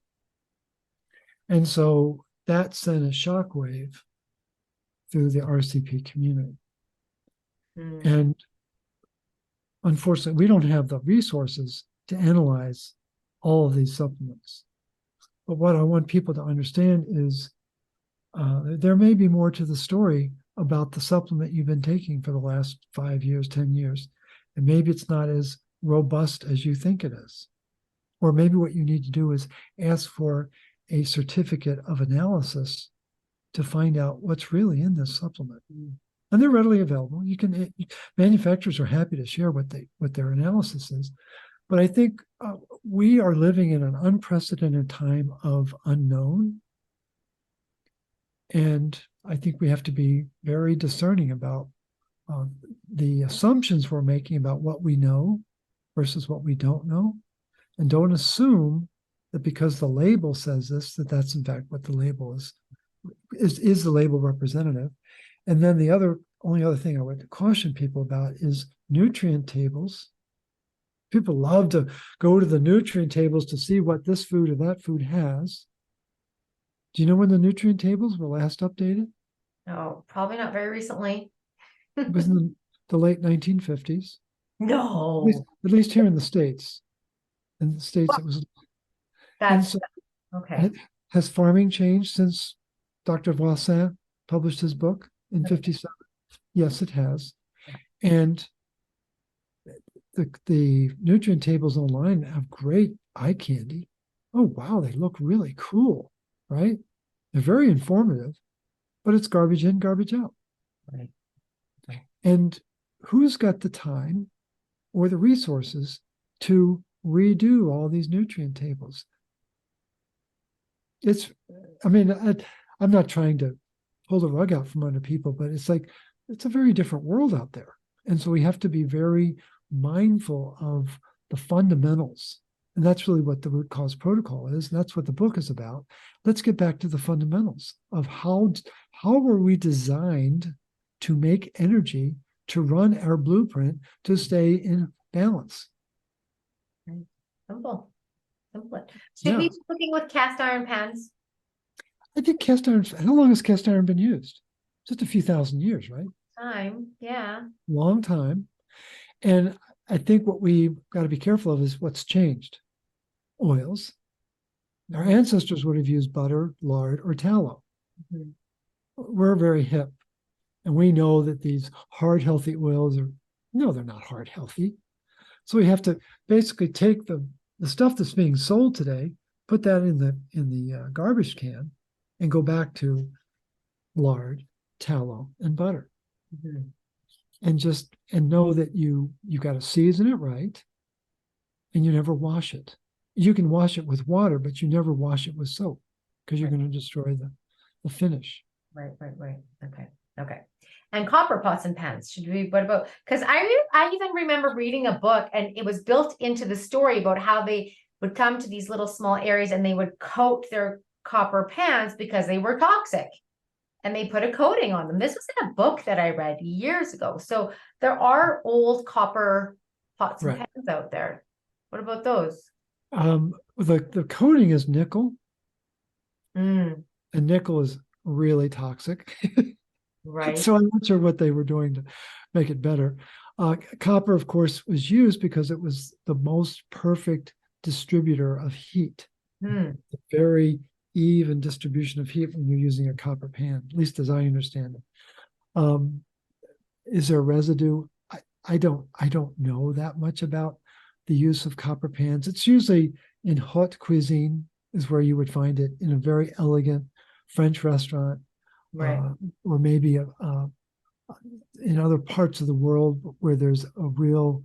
B: And so that sent a shockwave through the RCP community. Mm. And unfortunately, we don't have the resources to analyze all of these supplements. But what I want people to understand is there may be more to the story about the supplement you've been taking for the last 5 years, 10 years. And maybe it's not as robust as you think it is. Or maybe what you need to do is ask for a certificate of analysis to find out what's really in this supplement. And they're readily available. Manufacturers are happy to share what their analysis is. But I think we are living in an unprecedented time of unknown. And I think we have to be very discerning about the assumptions we're making about what we know versus what we don't know. And don't assume that because the label says this, that's in fact what the label is the label representative. And then the only other thing I would caution people about is nutrient tables. People love to go to the nutrient tables to see what this food or that food has. Do you know when the nutrient tables were last updated?
A: No, probably not very recently.
B: It was in the late 1950s.
A: No.
B: At least here in the States. In the States, it was.
A: That's okay.
B: Has farming changed since Dr. Voisin published his book in 57? Yes, it has. And the nutrient tables online have great eye candy. Oh, wow, they look really cool, right? They're very informative, but it's garbage in, garbage out. Right. And who's got the time or the resources to redo all these nutrient tables? I'm not trying to pull the rug out from under people, but it's a very different world out there. And so we have to be very mindful of the fundamentals. And that's really what the root cause protocol is. And that's what the book is about. Let's get back to the fundamentals of how were we designed to make energy to run our blueprint to stay in balance.
A: Simple. Should we be cooking with cast iron pans?
B: I think cast iron, how long has cast iron been used? Just a few thousand years, right?
A: Time, yeah.
B: Long time. And I think what we've got to be careful of is what's changed. Oils. Our ancestors would have used butter, lard, or tallow. Mm-hmm. We're very hip. And we know that these hard, healthy oils they're not hard, healthy. So we have to basically take the stuff that's being sold today, put that in the garbage can, and go back to lard, tallow, and butter. Mm-hmm. And know that you got to season it right, and you never wash it. You can wash it with water, but you never wash it with soap because you're
A: Right.
B: going to destroy the finish.
A: Right. Okay. And copper pots and pans. What about, because I even remember reading a book, and it was built into the story about how they would come to these little small areas and they would coat their copper pans because they were toxic, and they put a coating on them. This was in a book that I read years ago. So there are old copper pots and
B: Right.
A: pans out there. What about those?
B: The coating is nickel,
A: Mm,
B: and nickel is really toxic.
A: right.
B: So I'm not sure what they were doing to make it better. Copper, of course, was used because it was the most perfect distributor of heat.
A: Mm,
B: Very even distribution of heat when you're using a copper pan, at least as I understand it. Is there residue? I don't know that much about the use of copper pans. It's usually in haute cuisine is where you would find it, in a very elegant French restaurant,
A: right.
B: or maybe in other parts of the world where there's a real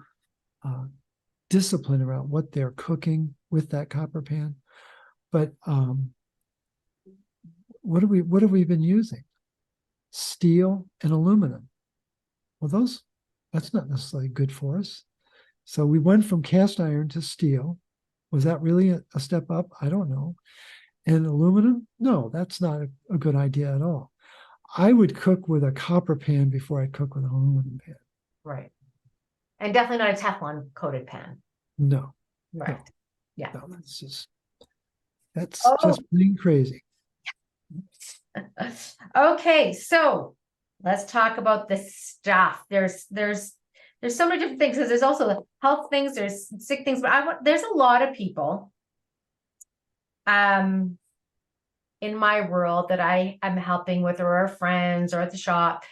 B: discipline around what they're cooking with that copper pan. But what have we been using? Steel and aluminum. Well, that's not necessarily good for us. So we went from cast iron to steel. Was that really a step up? I don't know. And aluminum? No, that's not a good idea at all. I would cook with a copper pan before I cook with an aluminum pan.
A: Right. And definitely not a Teflon coated pan.
B: No.
A: Right.
B: No,
A: Yeah.
B: no, that's just plain crazy.
A: Okay, so let's talk about the stuff. There's so many different things, because there's also the health things, there's sick things, but there's a lot of people in my world that I am helping with, or are friends, or at the shop,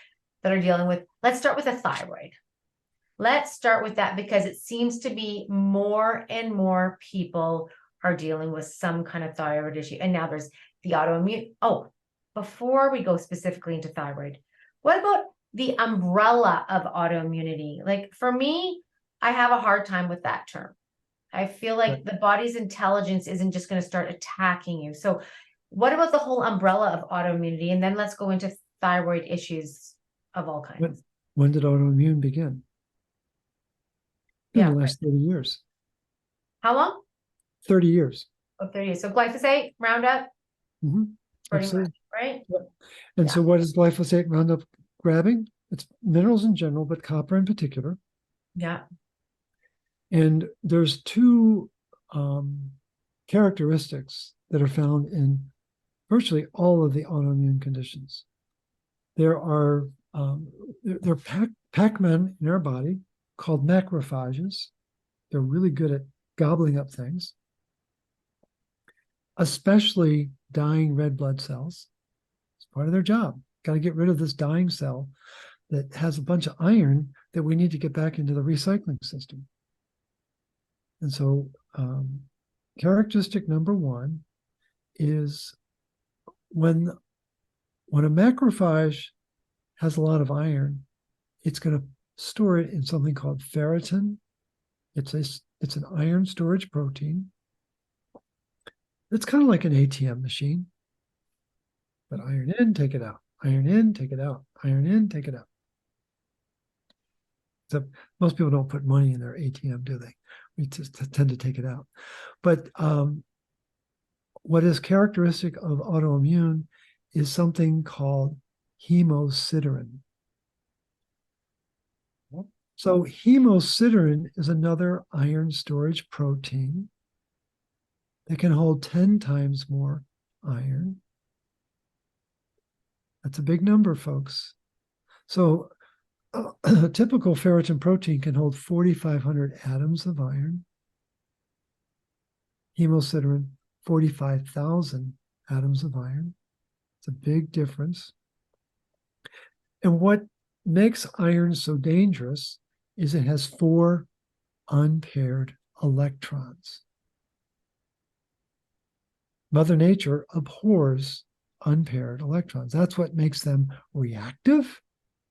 A: that are dealing with. Let's start with a thyroid. Let's start with that, because it seems to be more and more people are dealing with some kind of thyroid issue. And now there's the autoimmune. Oh, before we go specifically into thyroid, what about the umbrella of autoimmunity? Like, for me, I have a hard time with that term. I feel like the body's intelligence isn't just going to start attacking you. So what about the whole umbrella of autoimmunity? And then let's go into thyroid issues of all kinds.
B: When did autoimmune begin? In the last 30 years.
A: How long?
B: 30 years.
A: Oh, 30 years. So glyphosate, Roundup,
B: Mm-hmm.
A: pretty much, right?
B: Yep. And so what is glyphosate, Roundup grabbing? It's minerals in general, but copper in particular.
A: Yeah.
B: And there's two characteristics that are found in virtually all of the autoimmune conditions. There are Pac-Men in our body called macrophages. They're really good at gobbling up things, especially dying red blood cells. It's part of their job. Got to get rid of this dying cell that has a bunch of iron that we need to get back into the recycling system. And so characteristic number one is when a macrophage has a lot of iron, it's going to store it in something called ferritin. It's an iron storage protein. It's kind of like an ATM machine, but iron in, take it out, iron in, take it out, iron in, take it out. So most people don't put money in their ATM, do they? We just tend to take it out. But what is characteristic of autoimmune is something called hemosiderin. So hemosiderin is another iron storage protein that can hold 10 times more iron. That's a big number, folks. So a typical ferritin protein can hold 4,500 atoms of iron. Hemosiderin, 45,000 atoms of iron. It's a big difference. And what makes iron so dangerous is it has 4 unpaired electrons. Mother Nature abhors unpaired electrons. That's what makes them reactive.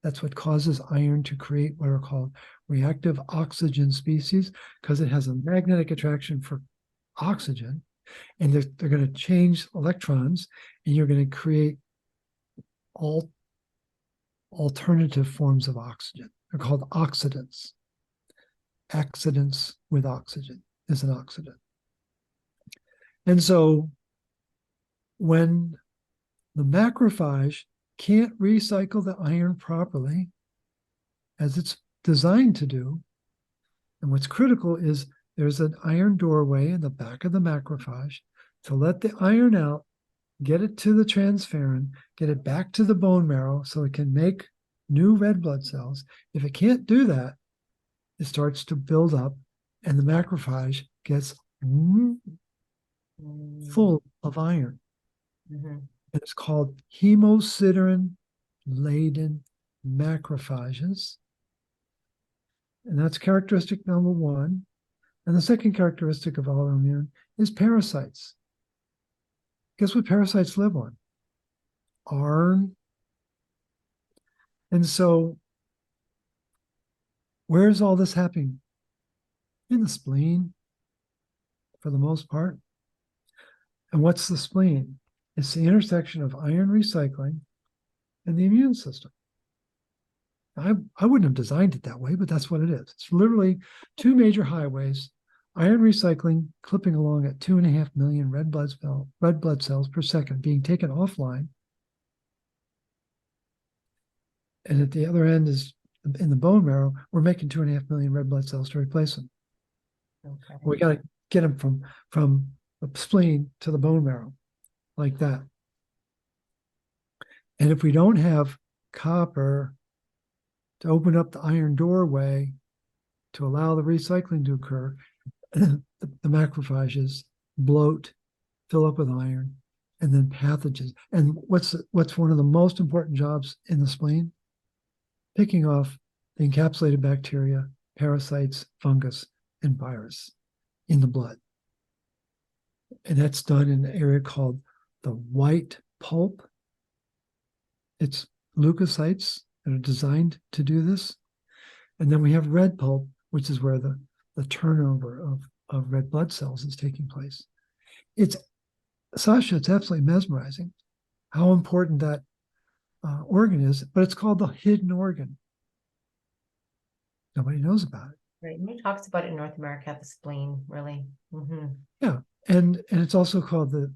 B: That's what causes iron to create what are called reactive oxygen species, because it has a magnetic attraction for oxygen, and they're going to change electrons, and you're going to create alternative forms of oxygen. They're called oxidants. Accidents with oxygen is an oxidant. And so when the macrophage can't recycle the iron properly, as it's designed to do, and what's critical is there's an iron doorway in the back of the macrophage to let the iron out, get it to the transferrin, get it back to the bone marrow so it can make new red blood cells. If it can't do that, it starts to build up, and the macrophage gets full of iron.
A: Mm-hmm.
B: It's called hemosiderin-laden macrophages. And that's characteristic number one. And the second characteristic of autoimmune is parasites. Guess what parasites live on? Iron. And so, where's all this happening? In the spleen, for the most part. And what's the spleen? It's the intersection of iron recycling and the immune system. I wouldn't have designed it that way, but that's what it is. It's literally two major highways, iron recycling clipping along at 2.5 million red blood cells per second being taken offline. And at the other end is in the bone marrow, we're making 2.5 million red blood cells to replace them.
A: Okay.
B: We got to get them from the spleen to the bone marrow like that. And if we don't have copper to open up the iron doorway to allow the recycling to occur, the macrophages bloat, fill up with iron, and then pathogens. And what's one of the most important jobs in the spleen? Picking off the encapsulated bacteria, parasites, fungus, and virus in the blood. And that's done in an area called the white pulp. It's leukocytes that are designed to do this. And then we have red pulp, which is where the turnover of red blood cells is taking place. Sasha, it's absolutely mesmerizing how important that organ is, but it's called the hidden organ. Nobody knows about it.
A: Right. Nobody talks about it in North America, the spleen, really. Mm-hmm.
B: Yeah. And it's also called the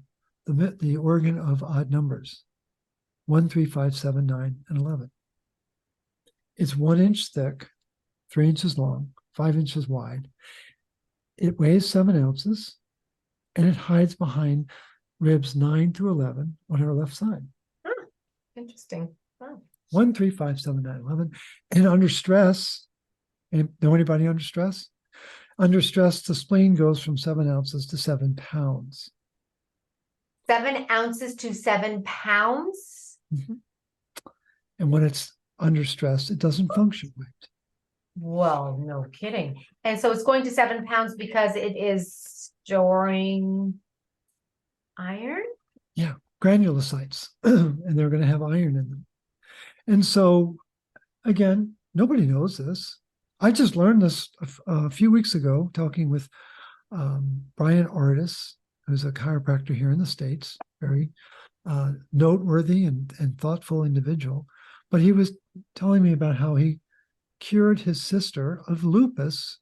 B: organ of odd numbers, 1, 3, 5, 7, 9, and 11. It's 1 inch thick, 3 inches long, 5 inches wide. It weighs 7 ounces, and it hides behind ribs 9 through 11 on our left side.
A: Interesting. Oh.
B: 1, 3, 5, 7, 9, 11. And under stress, know anybody under stress? Under stress, the spleen goes from 7 ounces to 7 pounds.
A: 7 ounces to 7 pounds?
B: Mm-hmm. And when it's under stress, it doesn't function right.
A: Well, no kidding. And so it's going to 7 pounds because it is storing iron?
B: Yeah, granulocytes, and they're going to have iron in them. And so, again, nobody knows this. I just learned this a few weeks ago, talking with Brian Artis, who's a chiropractor here in the States, very noteworthy and thoughtful individual. But he was telling me about how he cured his sister of lupus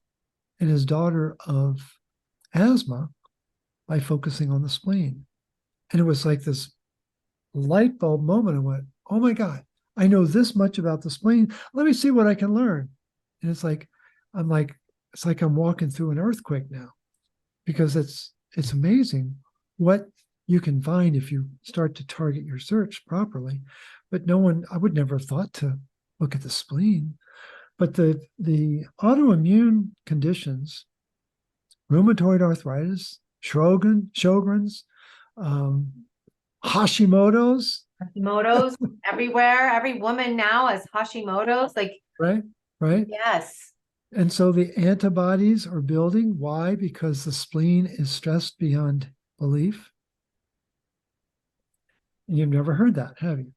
B: and his daughter of asthma by focusing on the spleen. And it was like this light bulb moment. I went, oh my God, I know this much about the spleen. Let me see what I can learn. And it's like I'm walking through an earthquake now, because it's amazing what you can find if you start to target your search properly. But I would never have thought to look at the spleen. But the autoimmune conditions, rheumatoid arthritis, Sjogren's, Hashimoto's
A: everywhere. Every woman now has Hashimoto's.
B: Right.
A: Yes.
B: And so the antibodies are building. Why? Because the spleen is stressed beyond belief. You've never heard that, have you?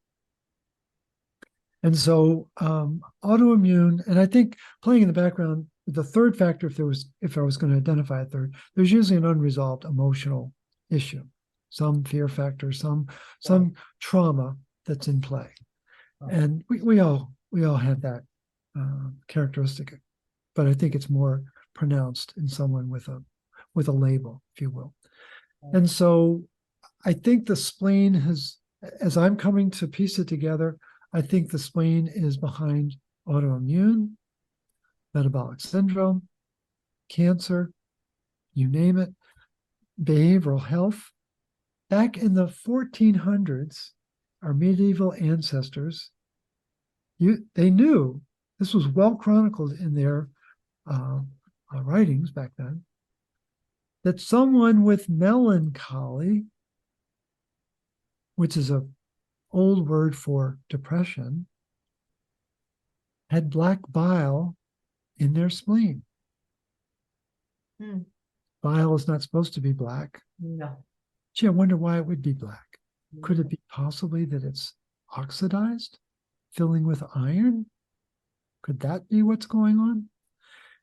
B: And so autoimmune, and I think playing in the background, the third factor, if I was going to identify a third, there's usually an unresolved emotional issue, some fear factor, some trauma that's in play. And we all have that characteristic, but I think it's more pronounced in someone with a label, if you will. And so I think the spleen has, as I'm coming to piece it together, I think the spleen is behind autoimmune, metabolic syndrome, cancer, you name it, behavioral health. Back in the 1400s, our medieval ancestors, they knew, this was well chronicled in their writings back then, that someone with melancholy, which is an old word for depression, had black bile in their spleen. Bile is not supposed to be black.
A: No.
B: Gee, I wonder why it would be black. Could it be possibly that it's oxidized, filling with iron? Could that be what's going on?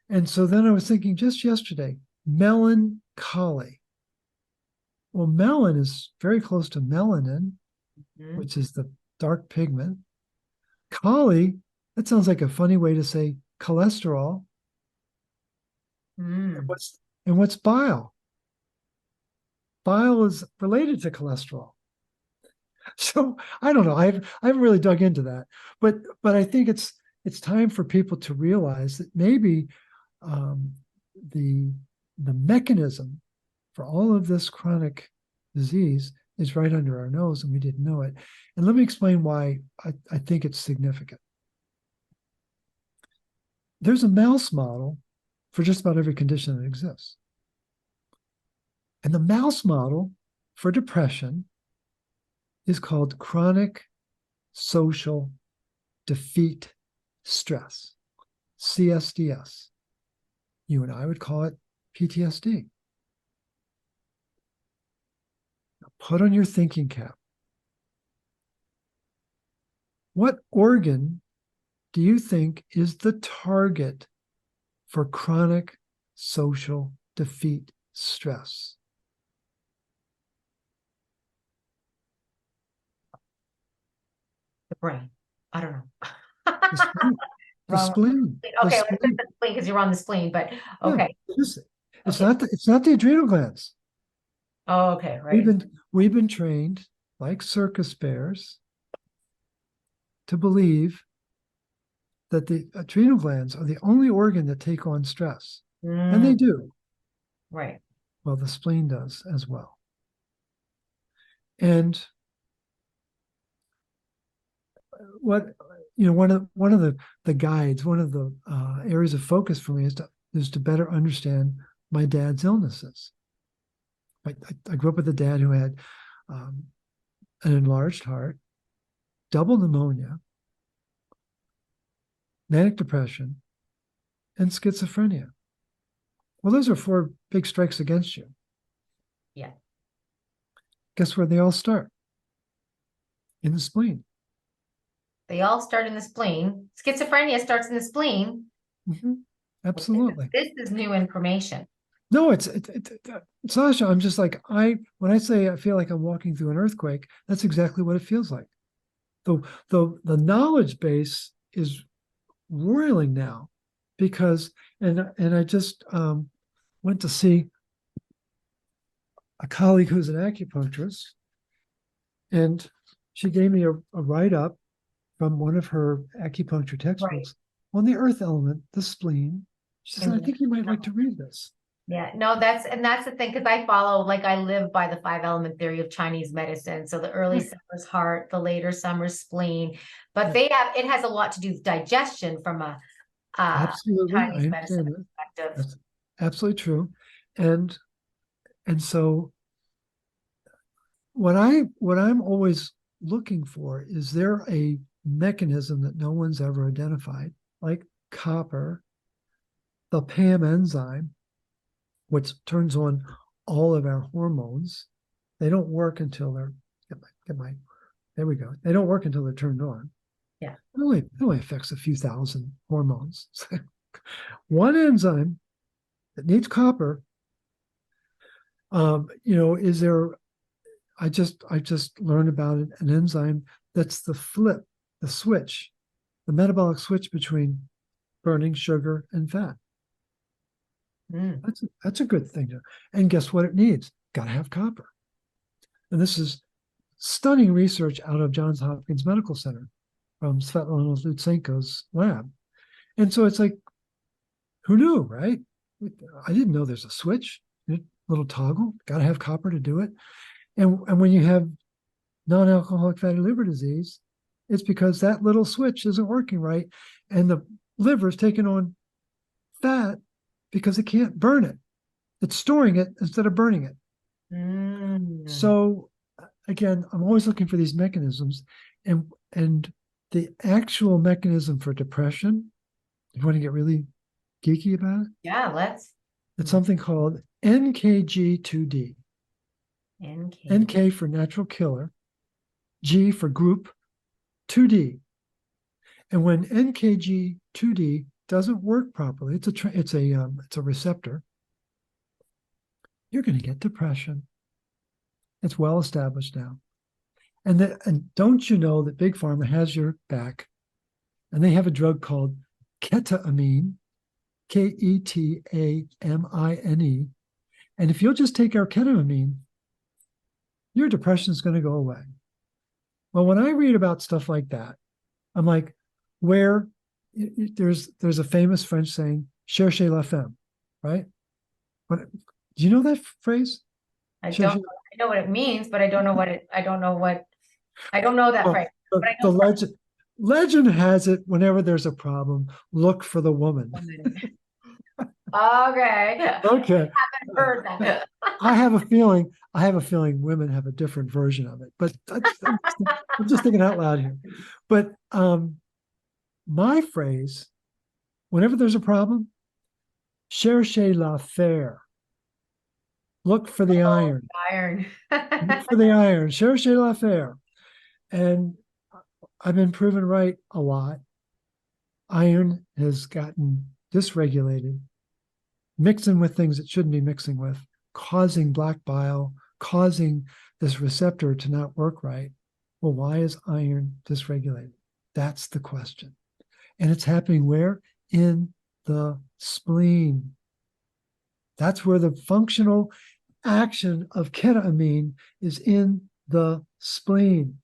B: And so then I was thinking just yesterday, melancholy. Well, melon is very close to melanin, which is the dark pigment. Choly, that sounds like a funny way to say cholesterol. And what's bile? Bile is related to cholesterol. So I don't know. I haven't really dug into that, but I think it's time for people to realize that maybe the mechanism for all of this chronic disease is right under our nose and we didn't know it. And let me explain why I think it's significant. There's a mouse model for just about every condition that exists. And the mouse model for depression is called chronic social defeat stress, CSDS. You and I would call it PTSD. Now put on your thinking cap. What organ do you think is the target for chronic social defeat stress? The
A: brain. I don't know.
B: The spleen. The spleen.
A: Okay, let's the spleen because you're on the spleen, but okay.
B: Yeah, it's not the adrenal glands.
A: Oh, okay, right.
B: We've been trained like circus bears to believe that the adrenal glands are the only organ that take on stress. And they do.
A: Right.
B: Well, the spleen does as well. And one of the guides, one of the areas of focus for me is to better understand my dad's illnesses. I grew up with a dad who had an enlarged heart, double pneumonia, manic depression, and schizophrenia. Well, those are 4 big strikes against you.
A: Yeah.
B: Guess where they all start? In the spleen.
A: They all start in the spleen. Schizophrenia starts in the spleen.
B: Absolutely.
A: This is new information.
B: No, it's Sasha, I'm just like, when I say I feel like I'm walking through an earthquake, that's exactly what it feels like. The knowledge base is roiling now because, and I just went to see a colleague who's an acupuncturist, and she gave me a write-up from one of her acupuncture textbooks on the earth element, the spleen. She said, I think you might like to read this.
A: Yeah, no, that's the thing, because I live by the 5 element theory of Chinese medicine. So the early summer's heart, the later summer's spleen, but it has a lot to do with digestion from a
B: absolutely
A: Chinese medicine perspective.
B: That's absolutely true. And so what I'm always looking for, is there a mechanism that no one's ever identified, like copper, the PAM enzyme, which turns on all of our hormones. They don't work until they're, there we go. They don't work until they're turned on.
A: Yeah.
B: It only affects a few thousand hormones. One enzyme that needs copper, is there, I just learned about it, an enzyme that's the switch, the metabolic switch between burning sugar and fat.
A: Mm.
B: That's a good thing to, and guess what it needs? Got to have copper. And this is stunning research out of Johns Hopkins Medical Center from Svetlana Lutsenko's lab. And so it's like, who knew, right? I didn't know there's a switch, a little toggle, got to have copper to do it. And when you have non-alcoholic fatty liver disease, it's because that little switch isn't working right. And the liver is taking on fat because it can't burn it. It's storing it instead of burning it.
A: Mm.
B: So again, I'm always looking for these mechanisms, and the actual mechanism for depression, you want to get really geeky about it?
A: Yeah, let's.
B: It's something called NKG2D. NK for natural killer, G for group, 2D. And when NKG2D doesn't work properly, it's a receptor, you're going to get depression. It's well established now. And don't you know that Big Pharma has your back, and they have a drug called ketamine, ketamine. And if you'll just take our ketamine, your depression is going to go away. Well, when I read about stuff like that, I'm like, there's a famous French saying, cherchez la femme, right? But do you know that phrase?
A: I don't know. I know what it means, but I don't know that phrase. But I know
B: the legend has it, whenever there's a problem, look for the woman.
A: Okay.
B: Okay.
A: I haven't heard that.
B: I have a feeling women have a different version of it, but I'm just thinking out loud here. But my phrase, whenever there's a problem, cherchez la fer. Look for the iron. Look for the iron. Cherchez la fer. And I've been proven right a lot. Iron has gotten dysregulated, mixing with things it shouldn't be mixing with, causing black bile, causing this receptor to not work right. Well, why is iron dysregulated? That's the question. And it's happening where? In the spleen. That's where the functional action of ketamine is, in the spleen.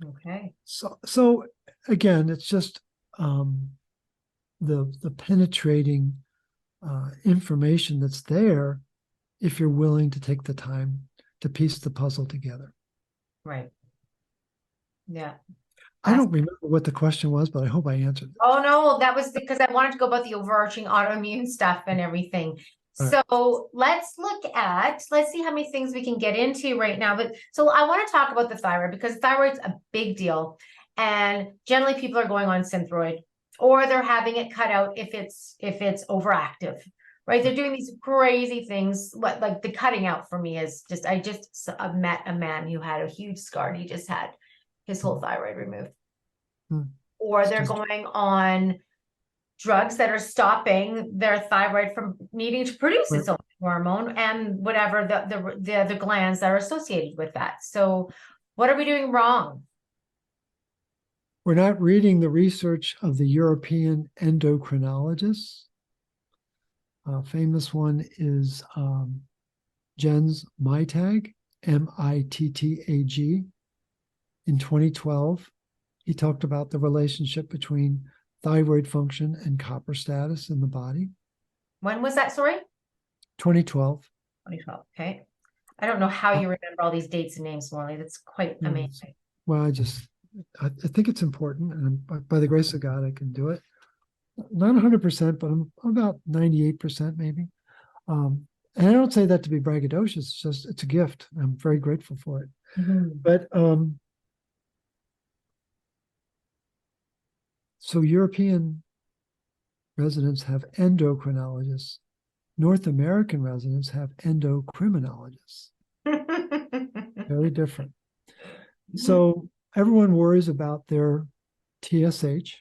A: Okay.
B: So again, it's just the penetrating information that's there, if you're willing to take the time to piece the puzzle together.
A: Right. Yeah.
B: I don't remember what the question was, but I hope I answered it.
A: Oh no, that was because I wanted to go about the overarching autoimmune stuff and everything.
B: Right.
A: So let's see how many things we can get into right now. But so I want to talk about the thyroid, because thyroid's a big deal. And generally people are going on Synthroid, or they're having it cut out if it's overactive, right? They're doing these crazy things. Like the cutting out for me is just, I met a man who had a huge scar, and he just had his whole thyroid removed. Or they're going on drugs that are stopping their thyroid from needing to produce its own hormone, and whatever the glands that are associated with that. So what are we doing wrong?
B: We're not reading the research of the European endocrinologists. A famous one is Jens Mittag, Mittag. In 2012, he talked about the relationship between thyroid function and copper status in the body.
A: When was that, sorry?
B: 2012.
A: 2012, okay. I don't know how you remember all these dates and names, Morley. That's quite amazing.
B: Well, I think it's important, and by the grace of God, I can do it. Not 100%, but I'm about 98% maybe. And I don't say that to be braggadocious. It's a gift. I'm very grateful for it. But so European residents have endocrinologists. North American residents have endocriminologists. Very different. So everyone worries about their TSH,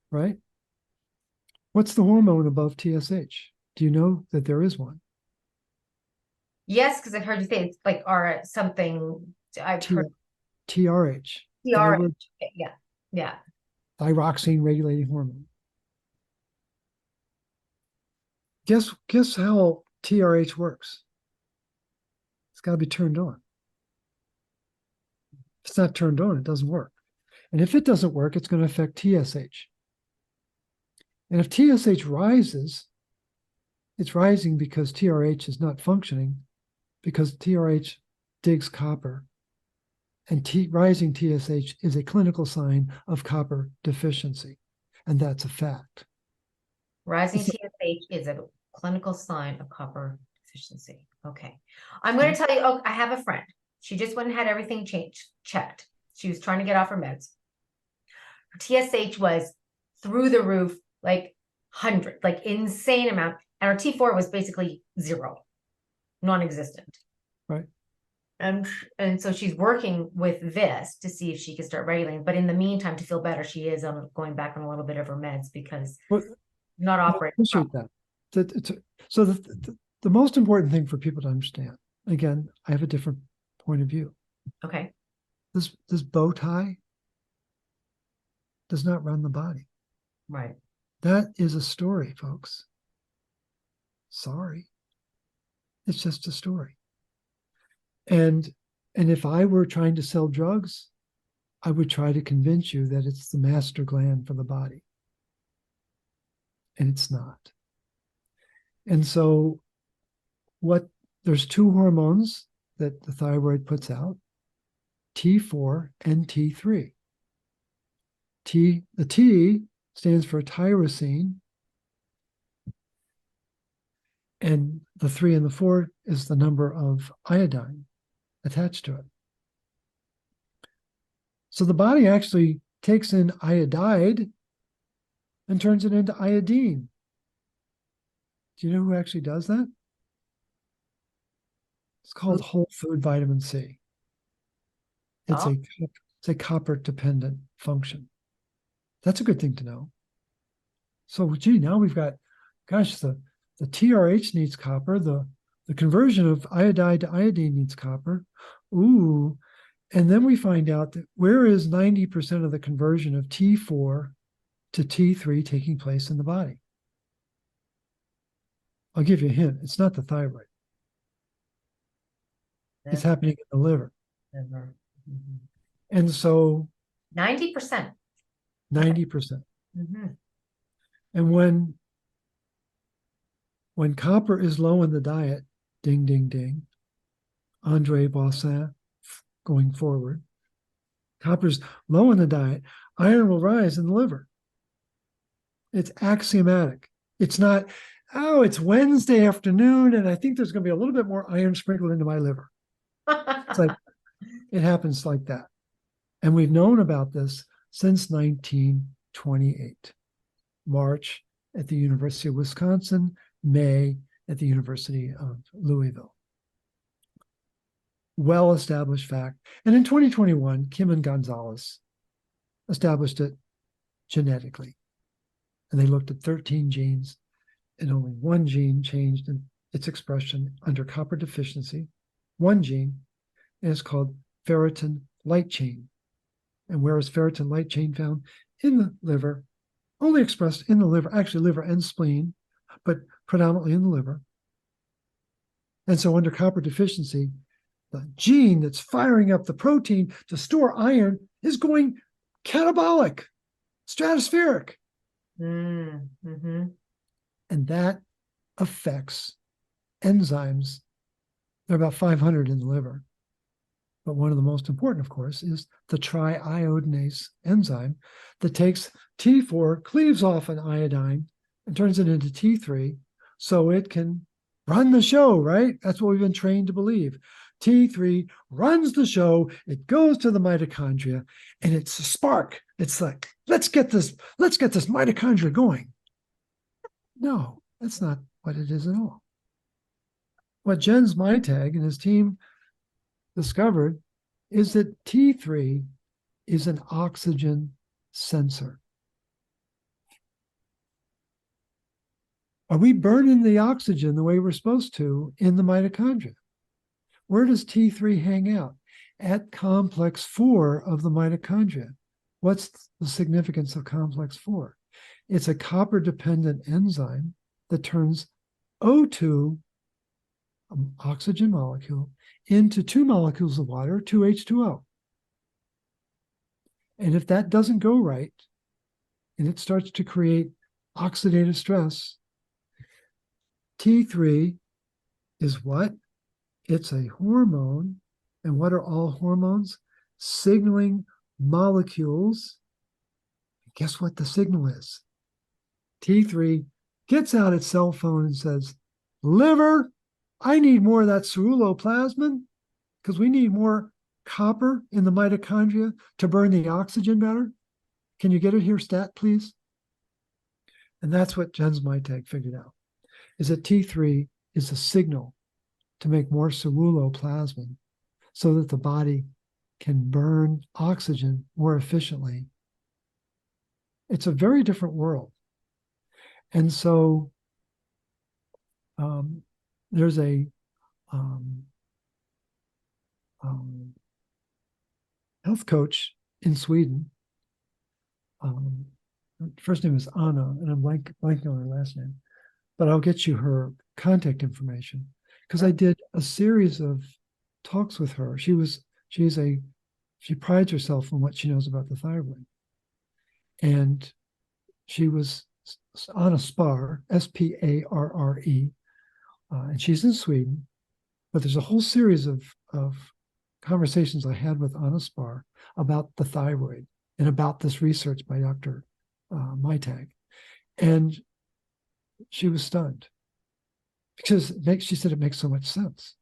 B: right? What's the hormone above TSH? Do you know that there is one?
A: Yes, because I've heard you say it's like or something. I've heard
B: TRH.
A: TRH. Yeah, yeah.
B: Thyroxine regulating hormone. Guess how TRH works? It's got to be turned on. If it's not turned on, it doesn't work. And if it doesn't work, it's going to affect TSH. And if TSH rises, it's rising because TRH is not functioning, because TRH digs copper. And rising TSH is a clinical sign of copper deficiency. And that's a fact.
A: Rising TSH is a clinical sign of copper deficiency. Okay. I'm going to tell you, I have a friend. She just went and had everything checked. She was trying to get off her meds. Her TSH was through the roof, like 100, like insane amount. And her T4 was basically zero, non-existent.
B: Right.
A: And so she's working with this to see if she can start regulating. But in the meantime, to feel better, she is going back on a little bit of her meds because not operating.
B: I appreciate that. So the most important thing for people to understand, again, I have a different point of view.
A: Okay.
B: This bow tie does not run the body.
A: Right.
B: That is a story, folks. Sorry. It's just a story. And if I were trying to sell drugs, I would try to convince you that it's the master gland for the body. And it's not. And so there's two hormones that the thyroid puts out, T4 and T3. The T stands for tyrosine, and the 3 and the 4 is the number of iodine attached to it. So the body actually takes in iodide and turns it into iodine. Do you know who actually does that? It's called whole food vitamin C. It's a copper dependent function. That's a good thing to know. So, gee, now we've got, gosh, the TRH needs copper. The conversion of iodide to iodine needs copper. Ooh. And then we find out that where is 90% of the conversion of T4 to T3 taking place in the body? I'll give you a hint. It's not the thyroid. It's happening in the liver. Mm-hmm. And so
A: 90%.
B: 90%.
A: Mm-hmm.
B: And when copper is low in the diet, ding, ding, ding, Andre Bossin going forward, copper's low in the diet, iron will rise in the liver. It's axiomatic. It's not, it's Wednesday afternoon, and I think there's going to be a little bit more iron sprinkled into my liver. It's like, it happens like that. And we've known about this since 1928. March at the University of Wisconsin, May at the University of Louisville. Well-established fact. And in 2021, Kim and Gonzalez established it genetically. And they looked at 13 genes, and only one gene changed in its expression under copper deficiency, one gene, and it's called ferritin light chain. And where is ferritin light chain found? In the liver, only expressed in the liver, actually liver and spleen, but predominantly in the liver. And so under copper deficiency, the gene that's firing up the protein to store iron is going catabolic, stratospheric.
A: Mm-hmm.
B: And that affects enzymes. There are about 500 in the liver. But one of the most important, of course, is the triiodinase enzyme that takes T4, cleaves off an iodine, and turns it into T3 so it can run the show, right? That's what we've been trained to believe. T3 runs the show, it goes to the mitochondria, and it's a spark. It's like, let's get this mitochondria going. No, that's not what it is at all. What Jens Maytag and his team discovered is that T3 is an oxygen sensor. Are we burning the oxygen the way we're supposed to in the mitochondria? Where does T3 hang out? At complex 4 of the mitochondria. What's the significance of complex 4? It's a copper-dependent enzyme that turns O2, an oxygen molecule, into 2 molecules of water, 2H2O. And if that doesn't go right, and it starts to create oxidative stress, T3 is what? It's a hormone. And what are all hormones? Signaling molecules. Guess what the signal is? T3 gets out its cell phone and says, liver, I need more of that ceruloplasmin because we need more copper in the mitochondria to burn the oxygen better. Can you get it here, stat, please? And that's what Jens Maytag figured out, is that T3 is a signal to make more ceruloplasmin so that the body can burn oxygen more efficiently. It's a very different world. And so there's a health coach in Sweden. First name is Anna, and I'm blanking on her last name, but I'll get you her contact information because I did a series of talks with her. She prides herself on what she knows about the thyroid, and she was Anna Spar, Sparre, and she's in Sweden. But there's a whole series of conversations I had with Anna Spar about the thyroid and about this research by Dr. Maytag. And she was stunned because she said it makes so much sense.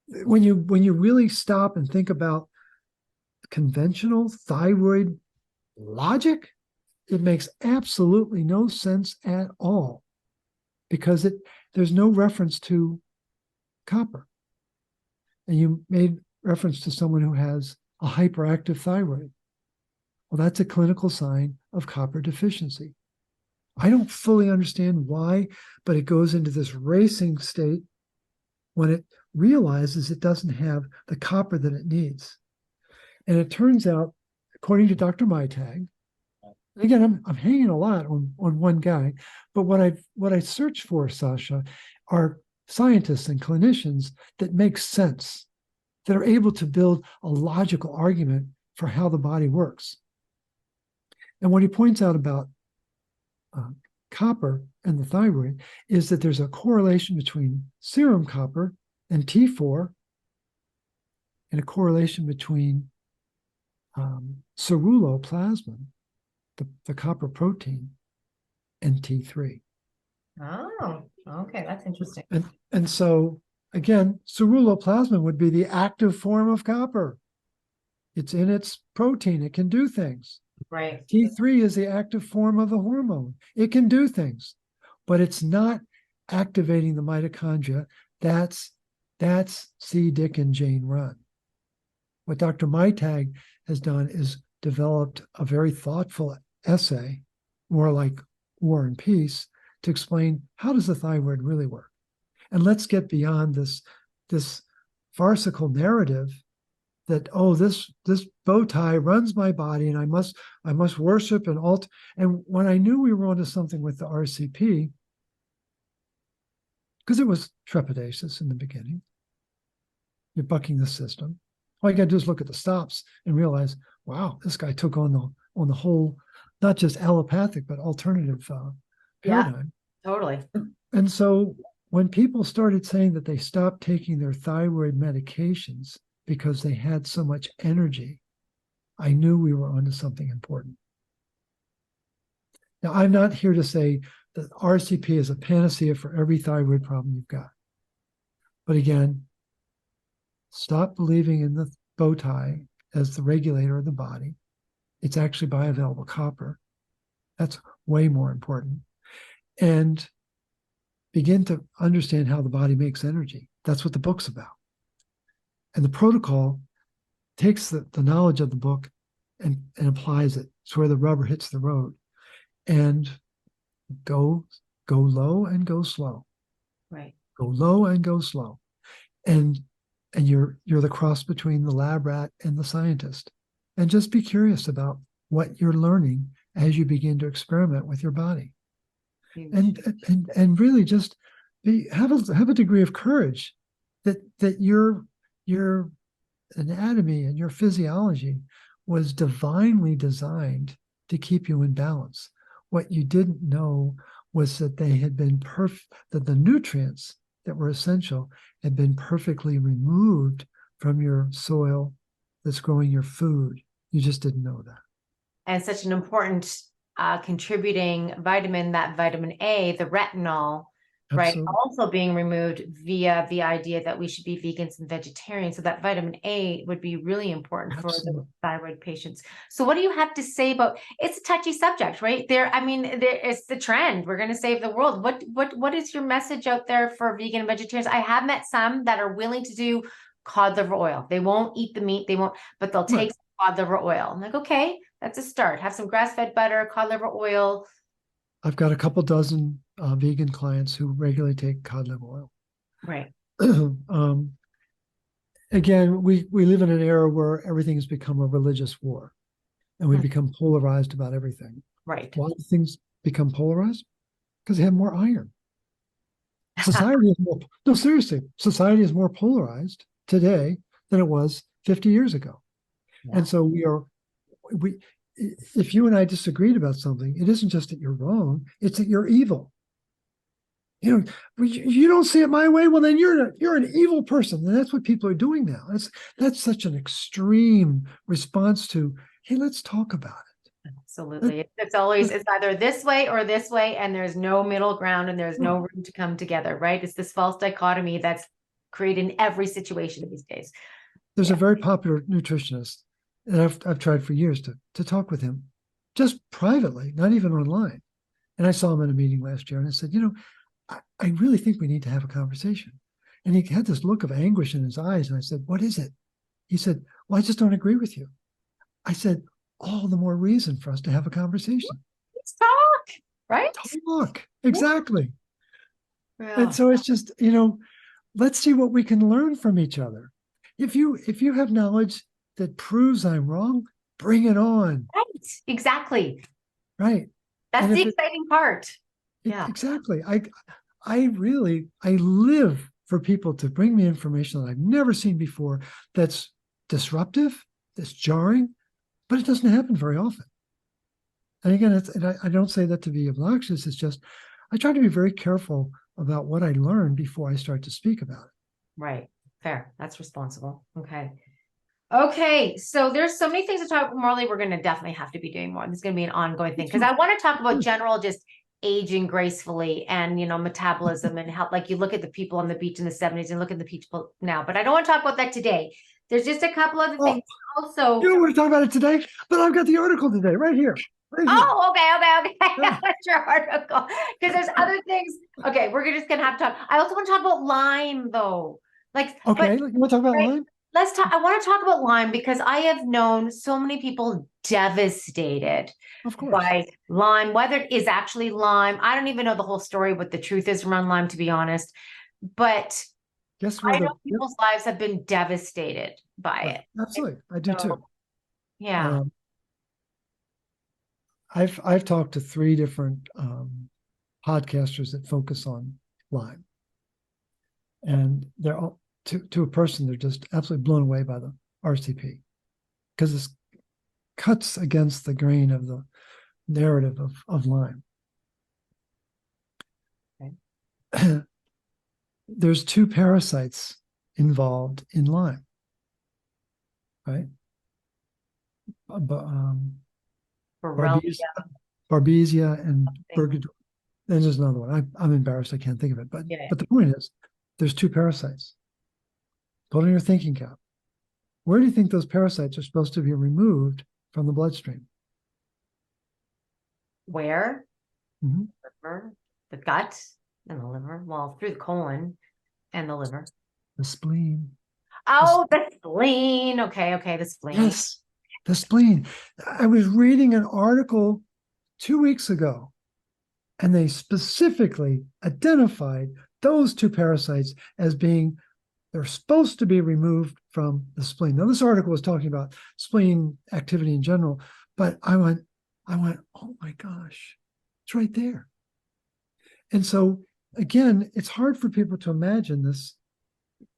B: When you really stop and think about conventional thyroid logic, it makes absolutely no sense at all because there's no reference to copper. And you made reference to someone who has a hyperactive thyroid. Well, that's a clinical sign of copper deficiency. I don't fully understand why, but it goes into this racing state when it realizes it doesn't have the copper that it needs. And it turns out, according to Dr. Maytag, again, I'm hanging a lot on one guy, but what I search for, Sasha, are scientists and clinicians that make sense, that are able to build a logical argument for how the body works. And what he points out about copper and the thyroid is that there's a correlation between serum copper and T4 and a correlation between ceruloplasmin, the copper protein, and T3.
A: Oh, okay. That's interesting.
B: And so, again, ceruloplasmin would be the active form of copper. It's in its protein. It can do things.
A: Right.
B: T3 is the active form of the hormone. It can do things, but it's not activating the mitochondria. That's C. Dick and Jane Run. What Dr. Maytag has done is developed a very thoughtful essay, more like War and Peace, to explain how does the thyroid really work. And let's get beyond this farcical narrative that, oh, this bow tie runs my body and I must worship and alter. And when I knew we were onto something with the RCP, because it was trepidatious in the beginning, you're bucking the system. All you got to do is look at the stops and realize, wow, this guy took on the whole, not just allopathic, but alternative paradigm.
A: Yeah, totally.
B: And so when people started saying that they stopped taking their thyroid medications because they had so much energy, I knew we were onto something important. Now, I'm not here to say that RCP is a panacea for every thyroid problem you've got. But again, stop believing in the bow tie as the regulator of the body. It's actually bioavailable copper. That's way more important. And begin to understand how the body makes energy. That's what the book's about. And the protocol takes the knowledge of the book and applies it. It's where the rubber hits the road. And go low and go slow.
A: Right.
B: Go low and go slow. And you're the cross between the lab rat and the scientist. And just be curious about what you're learning as you begin to experiment with your body. And really just have a degree of courage that your anatomy and your physiology was divinely designed to keep you in balance. What you didn't know was that they had been that the nutrients that were essential had been perfectly removed from your soil that's growing your food. You just didn't know that.
A: And such an important contributing vitamin, that vitamin A, the retinol,
B: Absolutely.
A: right, also being removed via the idea that we should be vegans and vegetarians. So that vitamin A would be really important
B: Absolutely.
A: for the thyroid patients. So what do you have to say about, it's a touchy subject, right? It's the trend. We're going to save the world. What is your message out there for vegan and vegetarians? I have met some that are willing to do cod liver oil. They won't eat the meat, but they'll take cod liver oil. I'm like, okay, that's a start. Have some grass-fed butter, cod liver oil.
B: I've got a couple dozen vegan clients who regularly take cod liver oil.
A: Right.
B: Again, we live in an era where everything has become a religious war, and we become polarized about everything.
A: Right.
B: Why do things become polarized? Because they have more iron. Society is more, no, seriously, society is more polarized today than it was 50 years ago. Yeah. And so if you and I disagreed about something, it isn't just that you're wrong, it's that you're evil. You know, you don't see it my way, well, then you're an evil person. And that's what people are doing now. That's such an extreme response to, hey, let's talk about it.
A: Absolutely. It's either this way or this way, and there's no middle ground, and there's no room to come together, right? It's this false dichotomy that's created in every situation these days.
B: There's a very popular nutritionist, and I've tried for years to talk with him, just privately, not even online. And I saw him at a meeting last year, and I said, I really think we need to have a conversation. And he had this look of anguish in his eyes, and I said, what is it? He said, well, I just don't agree with you. I said, all the more reason for us to have a conversation.
A: Let's talk, right?
B: Talk, exactly.
A: Yeah.
B: And so it's just, let's see what we can learn from each other. If you have knowledge that proves I'm wrong, bring it on.
A: Right, exactly.
B: Right.
A: That's the exciting part. Yeah,
B: exactly. I live for people to bring me information that I've never seen before, that's disruptive, that's jarring, but it doesn't happen very often. And again, I don't say that to be obnoxious. It's just, I try to be very careful about what I learn before I start to speak about it.
A: Right. Fair. That's responsible. Okay. So there's so many things to talk about, Morley. We're going to definitely have to be doing more. This is going to be an ongoing thing, because I want to talk about general just aging gracefully and, metabolism and how, like, you look at the people on the beach in the 70s and look at the people now, but I don't want to talk about that today. There's just a couple other things also.
B: You don't want to talk about it today, but I've got the article today right here.
A: Oh, okay. That's your article. Because there's other things. Okay, we're just going to have to talk. I also want to talk about Lyme, though.
B: You want to talk about Lyme?
A: Let's talk. I want to talk about Lyme because I have known so many people devastated by Lyme, whether it is actually Lyme. I don't even know the whole story, what the truth is around Lyme, to be honest. But I know people's lives have been devastated by it.
B: Absolutely. I do too.
A: Yeah.
B: I've talked to 3 different podcasters that focus on Lyme. And they're all, to a person, they're just absolutely blown away by the RCP, because it cuts against the grain of the narrative of Lyme. Okay. There's 2 parasites involved in Lyme, right? Babesia and Burgidor. Then there's another one. I'm embarrassed, I can't think of it. But the point is, there's 2 parasites. Put on your thinking cap. Where do you think those parasites are supposed to be removed from the bloodstream?
A: Where? Mm-hmm. Liver, the gut, and the liver. Well, through the colon and the liver.
B: The spleen.
A: Oh, the spleen. Okay, the spleen.
B: Yes, the spleen. I was reading an article 2 weeks ago, and they specifically identified those two parasites as being, they're supposed to be removed from the spleen. Now, this article was talking about spleen activity in general, but I went, oh my gosh, it's right there. And so, again, it's hard for people to imagine this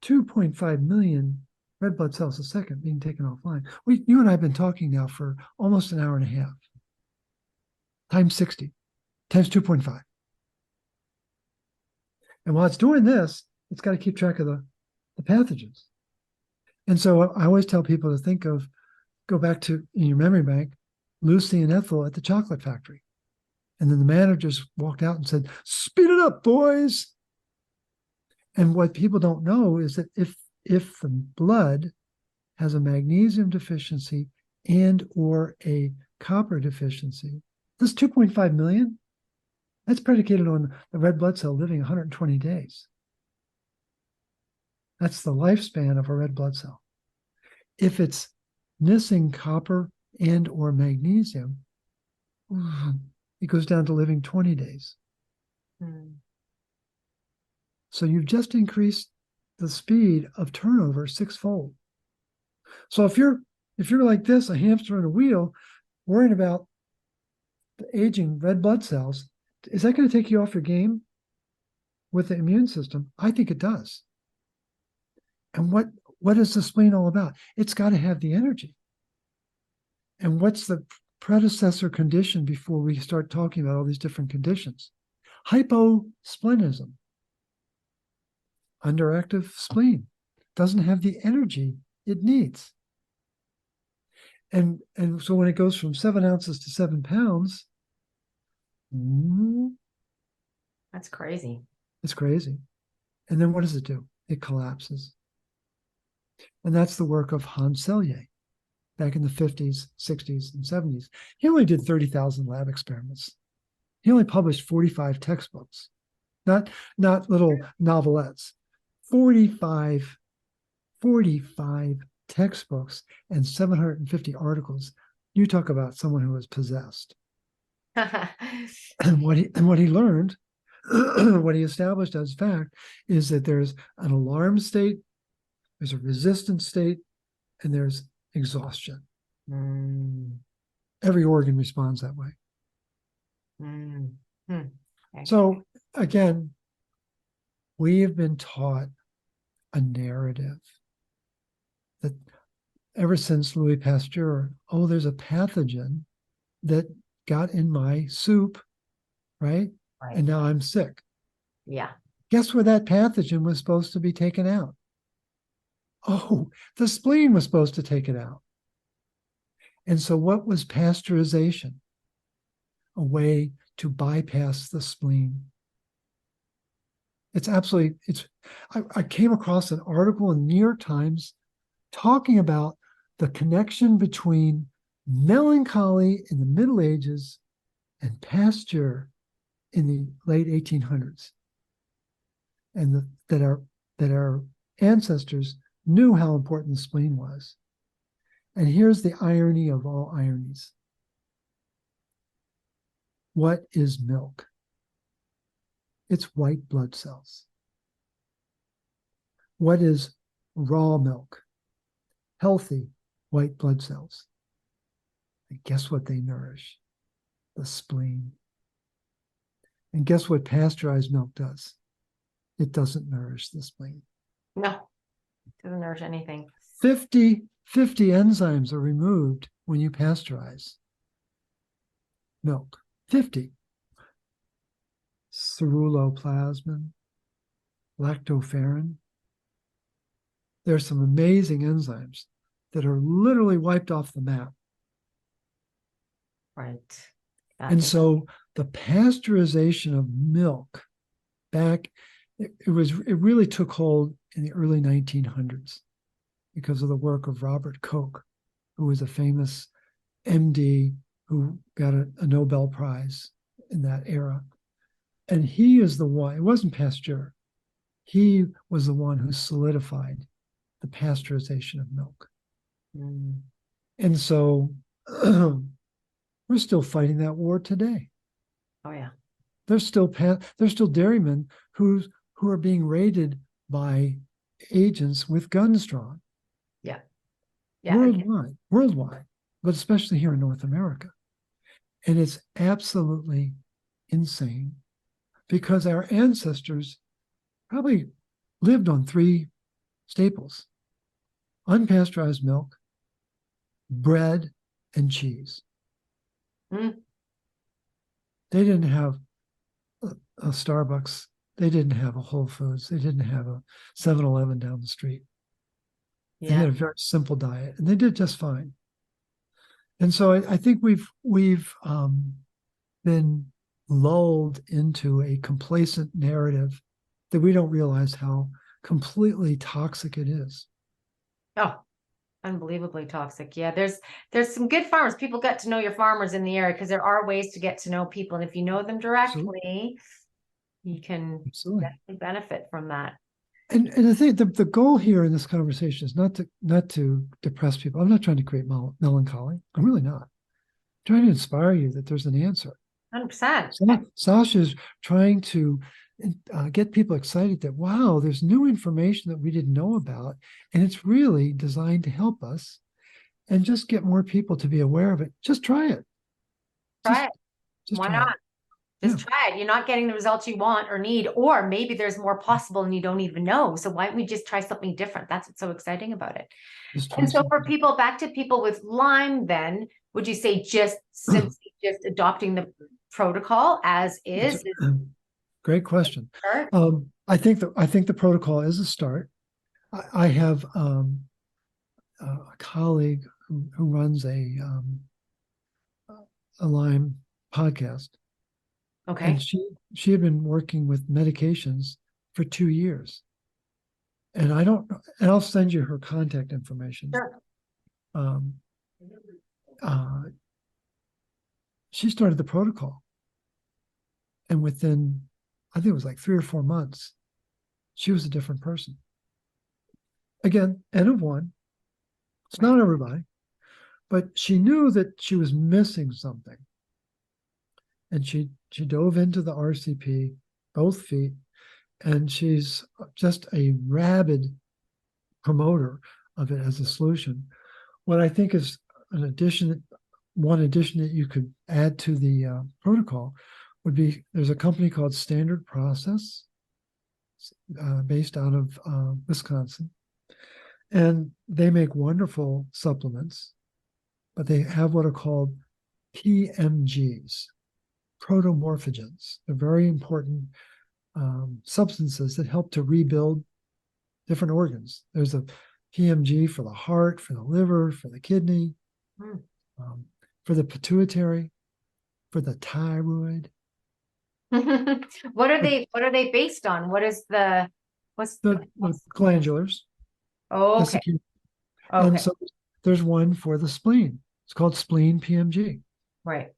B: 2.5 million red blood cells a second being taken offline. You and I have been talking now for almost an hour and a half, times 60, times 2.5. And while it's doing this, it's got to keep track of the pathogens. And so I always tell people to go back to, in your memory bank, Lucy and Ethel at the chocolate factory. And then the managers walked out and said, "Speed it up, boys." And what people don't know is that if the blood has a magnesium deficiency and or a copper deficiency, this 2.5 million, that's predicated on the red blood cell living 120 days. That's the lifespan of a red blood cell. If it's missing copper and or magnesium, it goes down to living 20 days. So you've just increased the speed of turnover 6-fold. So if you're like this, a hamster on a wheel, worrying about the aging red blood cells, is that going to take you off your game with the immune system? I think it does. And what is the spleen all about? It's got to have the energy. And what's the predecessor condition before we start talking about all these different conditions? Hyposplenism. Underactive spleen doesn't have the energy it needs. And so when it goes from 7 ounces to 7 pounds,
A: that's crazy.
B: It's crazy. And then what does it do? It collapses. And that's the work of Hans Selye back in the 50s, 60s, and 70s. He only did 30,000 lab experiments. He only published 45 textbooks, not little novelettes. 45 textbooks and 750 articles. You talk about someone who was possessed. And what he learned, what he established as fact, is that there's an alarm state, there's a resistance state, and there's exhaustion. Every organ responds that way.
A: Okay.
B: So again, we have been taught a narrative that ever since Louis Pasteur, there's a pathogen that got in my soup, right? And now I'm sick.
A: Yeah.
B: Guess where that pathogen was supposed to be taken out? The spleen was supposed to take it out. And so what was pasteurization? A way to bypass the spleen. I came across an article in the New York Times talking about the connection between melancholy in the Middle Ages and Pasteur in the late 1800s. And that our ancestors knew how important the spleen was. And here's the irony of all ironies. What is milk? It's white blood cells. What is raw milk? Healthy white blood cells. And guess what they nourish? The spleen. And guess what pasteurized milk does? It doesn't nourish the spleen.
A: No, it doesn't nourish anything.
B: 50 enzymes are removed when you pasteurize milk. 50. Ceruloplasmin, lactoferrin. There's some amazing enzymes that are literally wiped off the map.
A: Right.
B: And so the pasteurization of milk it really took hold in the early 1900s because of the work of Robert Koch, who was a famous MD who got a Nobel Prize in that era. And he is the one, it wasn't Pasteur, he was the one who solidified the pasteurization of milk.
A: Mm.
B: And so we're still fighting that war today.
A: Oh yeah.
B: There's still dairymen who are being raided by agents with guns drawn.
A: Yeah. Yeah.
B: Worldwide, but especially here in North America. And it's absolutely insane because our ancestors probably lived on 3 staples: unpasteurized milk, bread, and cheese.
A: Mm.
B: They didn't have a Starbucks. They didn't have a Whole Foods. They didn't have a 7-Eleven down the street. They had a very simple diet, and they did just fine. And so I think we've been lulled into a complacent narrative that we don't realize how completely toxic it is.
A: Oh, unbelievably toxic. Yeah, there's some good farmers. People get to know your farmers in the area because there are ways to get to know people, and if you know them directly,
B: Absolutely.
A: you can definitely benefit from that.
B: And I think the goal here in this conversation is not to depress people. I'm not trying to create melancholy. I'm really not. I'm trying to inspire you that there's an answer.
A: 100%.
B: Sasha's trying to get people excited that, wow, there's new information that we didn't know about, and it's really designed to help us, and just get more people to be aware of it. Just try it.
A: Try it. Why not? Just try it. You're not getting the results you want or need, or maybe there's more possible and you don't even know. So why don't we just try something different? That's what's so exciting about it. And so for people, back to people with Lyme, then would you say just simply just adopting the protocol as is?
B: Great question. I think the protocol is a start. I have a colleague who runs a Lyme podcast.
A: Okay.
B: And she had been working with medications for 2 years. And I'll send you her contact information.
A: Sure.
B: She started the protocol. And within, I think it was like 3 or 4 months, she was a different person. Again, N of 1. It's not everybody, but she knew that she was missing something. And she dove into the RCP, both feet, and she's just a rabid promoter of it as a solution. What I think is one addition that you could add to the protocol would be, there's a company called Standard Process, based out of Wisconsin, and they make wonderful supplements, but they have what are called PMGs, protomorphogens. They're very important substances that help to rebuild different organs. There's a PMG for the heart, for the liver, for the kidney, for the pituitary, for the thyroid.
A: What are they based on? What's the
B: glandulars?
A: Oh, okay.
B: Okay. And so there's one for the spleen. It's called spleen PMG.
A: Right.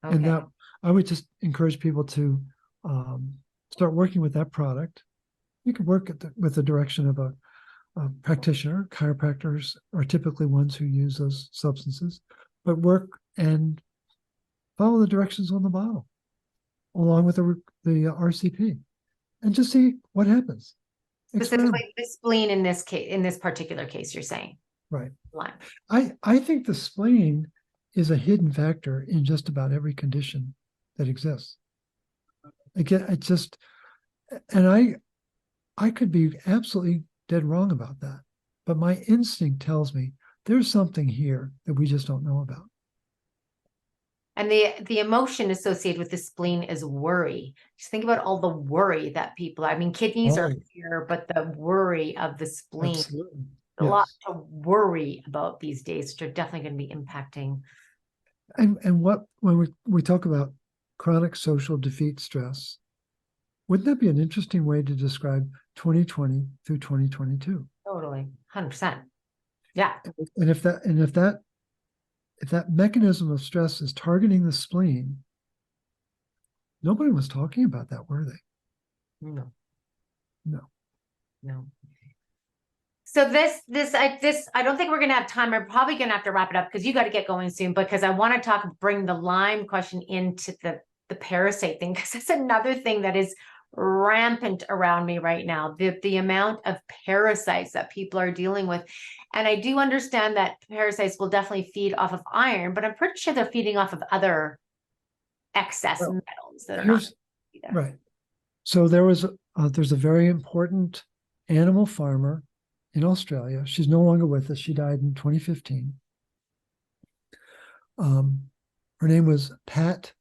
A: Okay.
B: And that, I would just encourage people to start working with that product. You can work with the direction of a practitioner. Chiropractors are typically ones who use those substances, but work and follow the directions on the bottle, along with the RCP, and just see what happens.
A: Specifically, the spleen in this particular case, you're saying,
B: right?
A: Lyme.
B: I think the spleen is a hidden factor in just about every condition that exists. Again, it's just, and I could be absolutely dead wrong about that, but my instinct tells me there's something here that we just don't know about.
A: And the emotion associated with the spleen is worry. Just think about all the worry that people, I mean, kidneys are here, but the worry of the spleen,
B: absolutely.
A: A lot to worry about these days, which are definitely going to be impacting.
B: And when we talk about chronic social defeat stress, wouldn't that be an interesting way to describe 2020 through 2022?
A: Totally, 100%. Yeah.
B: And if that mechanism of stress is targeting the spleen, nobody was talking about that, were they?
A: No. So I don't think we're gonna have time. I'm probably gonna have to wrap it up because you got to get going soon. Because I want to bring the Lyme question into the parasite thing because that's another thing that is rampant around me right now. The amount of parasites that people are dealing with, and I do understand that parasites will definitely feed off of iron, but I'm pretty sure they're feeding off of other excess
B: Well,
A: metals that are not there.
B: Right. So there's a very important animal farmer in Australia. She's no longer with us. She died in 2015. Her name was Pat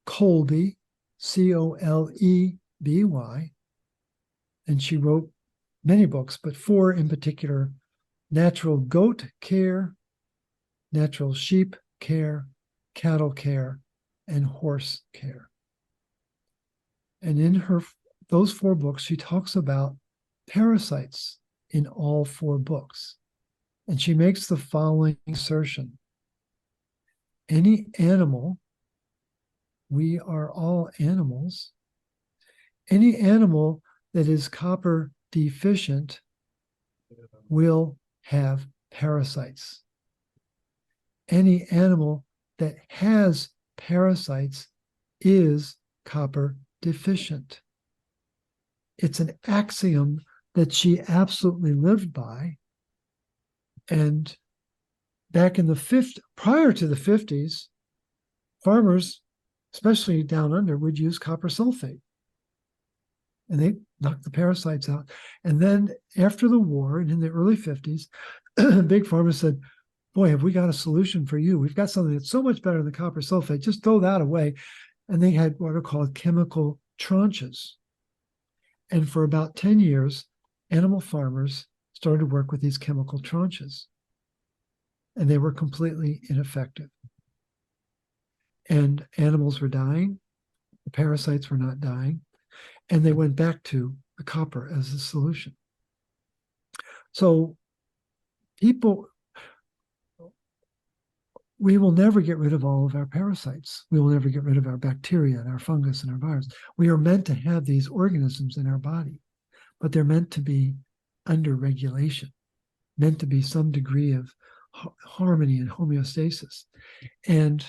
B: Colby, Coleby, and she wrote many books, but 4 in particular: Natural Goat Care, Natural Sheep Care, Cattle Care, and Horse Care. And in those 4 books, she talks about parasites in all 4 books. And she makes the following assertion: any animal, we are all animals, any animal that is copper deficient will have parasites. Any animal that has parasites is copper deficient. It's an axiom that she absolutely lived by. And back in prior to the 50s, farmers, especially down under, would use copper sulfate. And they knocked the parasites out. And then after the war and in the early 50s, big farmers said, boy, have we got a solution for you. We've got something that's so much better than copper sulfate. Just throw that away. And they had what are called chemical tranches. And for about 10 years, animal farmers started to work with these chemical tranches. And they were completely ineffective. And animals were dying. The parasites were not dying. And they went back to the copper as the solution. So we will never get rid of all of our parasites. We will never get rid of our bacteria and our fungus and our virus. We are meant to have these organisms in our body, but they're meant to be under regulation, meant to be some degree of harmony and homeostasis. And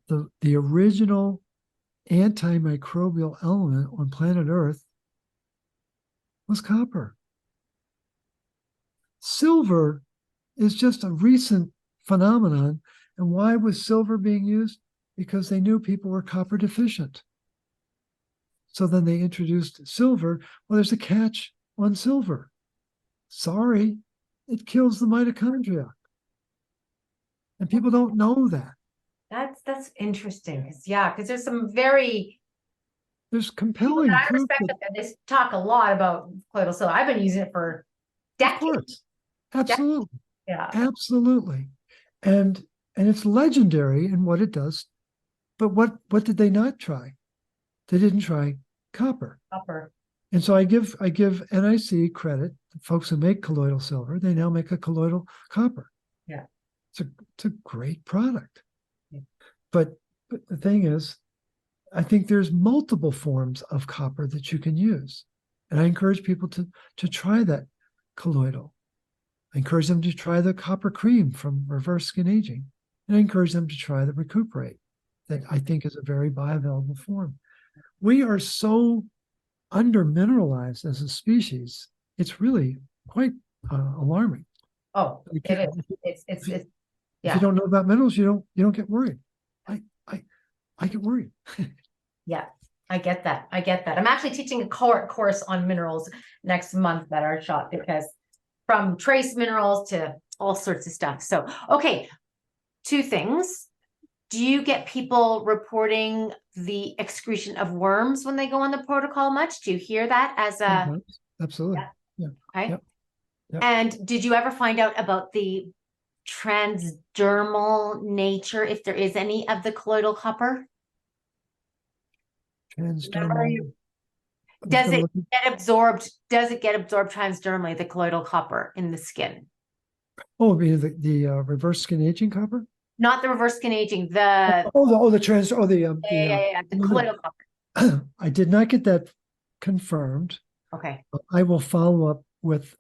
B: the original antimicrobial element on planet Earth was copper. Silver is just a recent phenomenon. And why was silver being used? Because they knew people were copper deficient. So then they introduced silver. Well, there's a catch on silver. Sorry, it kills the mitochondria. And people don't know that.
A: That's interesting. Because there's some
B: there's compelling
A: I
B: proof
A: respect that they talk a lot about colloidal silver. I've been using it for decades.
B: Of course. Absolutely.
A: Yeah.
B: Absolutely. And it's legendary in what it does. But what did they not try? They didn't try copper. And so I give NIC credit, the folks who make colloidal silver, they now make a colloidal copper.
A: Yeah.
B: It's a great product. Yeah. But the thing is, I think there's multiple forms of copper that you can use. And I encourage people to try that colloidal. I encourage them to try the copper cream from Reverse Skin Aging. And I encourage them to try the Recuperate, that I think is a very bioavailable form. We are so under-mineralized as a species. It's really quite alarming.
A: Oh, it is. It's
B: If you don't know about minerals, you don't get worried. I get worried.
A: Yeah, I get that. I'm actually teaching a course on minerals next month at our shop, because from trace minerals to all sorts of stuff. So, okay, 2 things. Do you get people reporting the excretion of worms when they go on the protocol much? Do you hear that as a...
B: Absolutely. Yeah.
A: Okay.
B: Yep.
A: And did you ever find out about the transdermal nature, if there is any, of the colloidal copper?
B: Transdermal.
A: Does it get absorbed transdermally, the colloidal copper in the skin?
B: Oh, the reverse skin aging copper?
A: Not the reverse skin aging,
B: the
A: colloidal copper.
B: I did not get that confirmed.
A: Okay.
B: I will follow up with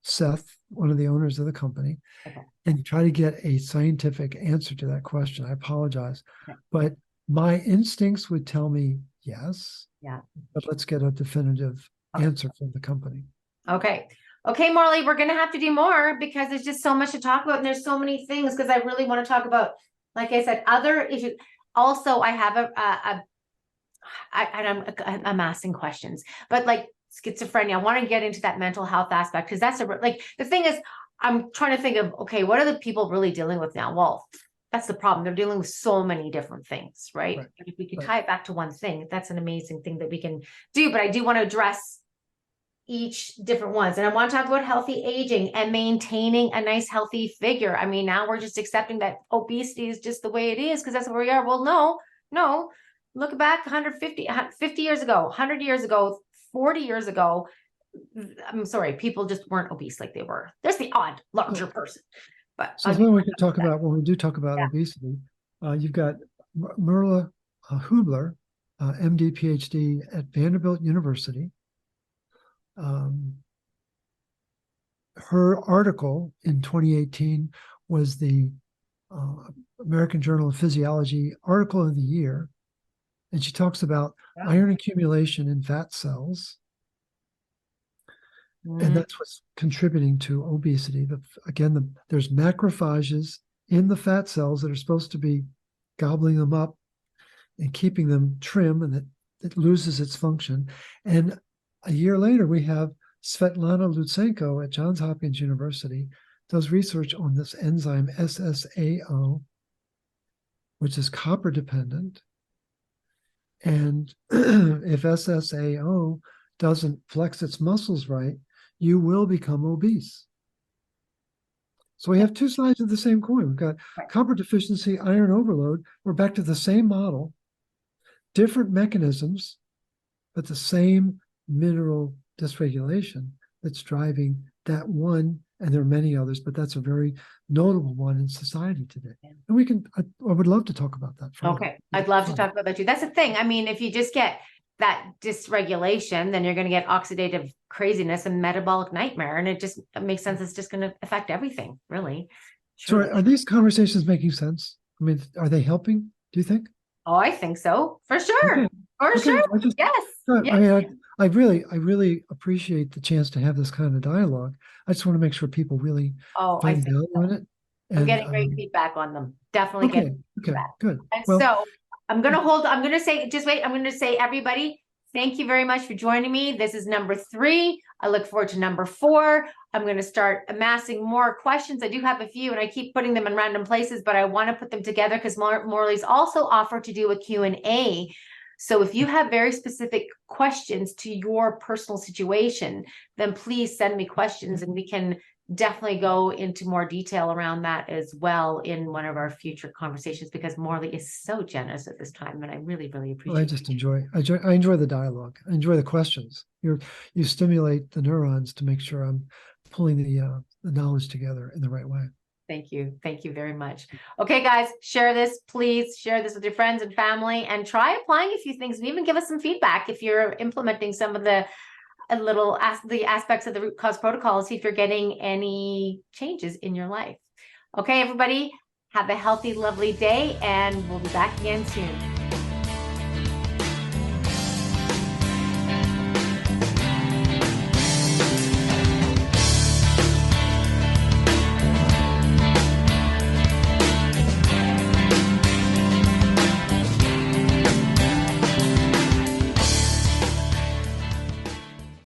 B: Seth, one of the owners of the company,
A: Okay.
B: and try to get a scientific answer to that question. I apologize,
A: Okay.
B: but my instincts would tell me yes.
A: Yeah.
B: But let's get a definitive answer from the company.
A: Okay. Okay, Morley, we're going to have to do more because there's just so much to talk about. And there's so many things because I really want to talk about, like I said, other issues. Also, I have I'm asking questions, but like schizophrenia, I want to get into that mental health aspect because that's like, the thing is, I'm trying to think of, okay, what are the people really dealing with now? Well, that's the problem. They're dealing with so many different things, right? If we could tie it back to one thing, that's an amazing thing that we can do. But I do want to address each different ones. And I want to talk about healthy aging and maintaining a nice, healthy figure. I mean, now we're just accepting that obesity is just the way it is because that's where we are. Well, no, look back 50 years ago, 100 years ago, 40 years ago. I'm sorry, people just weren't obese like they were. There's the odd larger person. But
B: so then we can talk about, when we do talk about obesity, you've got Merla Hubler, MD, PhD at Vanderbilt University. Her article in 2018 was the American Journal of Physiology Article of the Year. And she talks about iron accumulation in fat cells. And that's what's contributing to obesity. There's macrophages in the fat cells that are supposed to be gobbling them up and keeping them trim, and it loses its function. And a year later, we have Svetlana Lutsenko at Johns Hopkins University does research on this enzyme SSAO, which is copper dependent. And if SSAO doesn't flex its muscles right, you will become obese. So we have two sides of the same coin. We've got copper deficiency, iron overload. We're back to the same model, different mechanisms, but the same mineral dysregulation that's driving that one. And there are many others, but that's a very notable one in society today. And I would love to talk about that further.
A: Okay, I'd love to talk about that too. That's the thing. I mean, if you just get that dysregulation, then you're going to get oxidative craziness and metabolic nightmare. And it makes sense. It's just going to affect everything, really.
B: So are these conversations making sense? I mean, are they helping, do you think?
A: Oh, I think so. For sure.
B: Okay.
A: For sure. Yes.
B: I mean, I really appreciate the chance to have this kind of dialogue. I just want to make sure people really find value in it. And,
A: I'm getting great feedback on them. Definitely getting feedback.
B: Good.
A: And so I'm going to say, everybody, thank you very much for joining me. This is number 3. I look forward to number 4. I'm going to start amassing more questions. I do have a few and I keep putting them in random places, but I want to put them together because Morley's also offered to do a Q&A. So if you have very specific questions to your personal situation, then please send me questions and we can definitely go into more detail around that as well in one of our future conversations, because Morley is so generous at this time and I really, really appreciate it.
B: I enjoy the dialogue. I enjoy the questions. You stimulate the neurons to make sure I'm pulling the knowledge together in the right way.
A: Thank you. Thank you very much. Okay, guys, share this. Please share this with your friends and family and try applying a few things and even give us some feedback if you're implementing some of the aspects of the root cause protocol, see if you're getting any changes in your life. Okay, everybody, have a healthy, lovely day, and we'll be back again soon.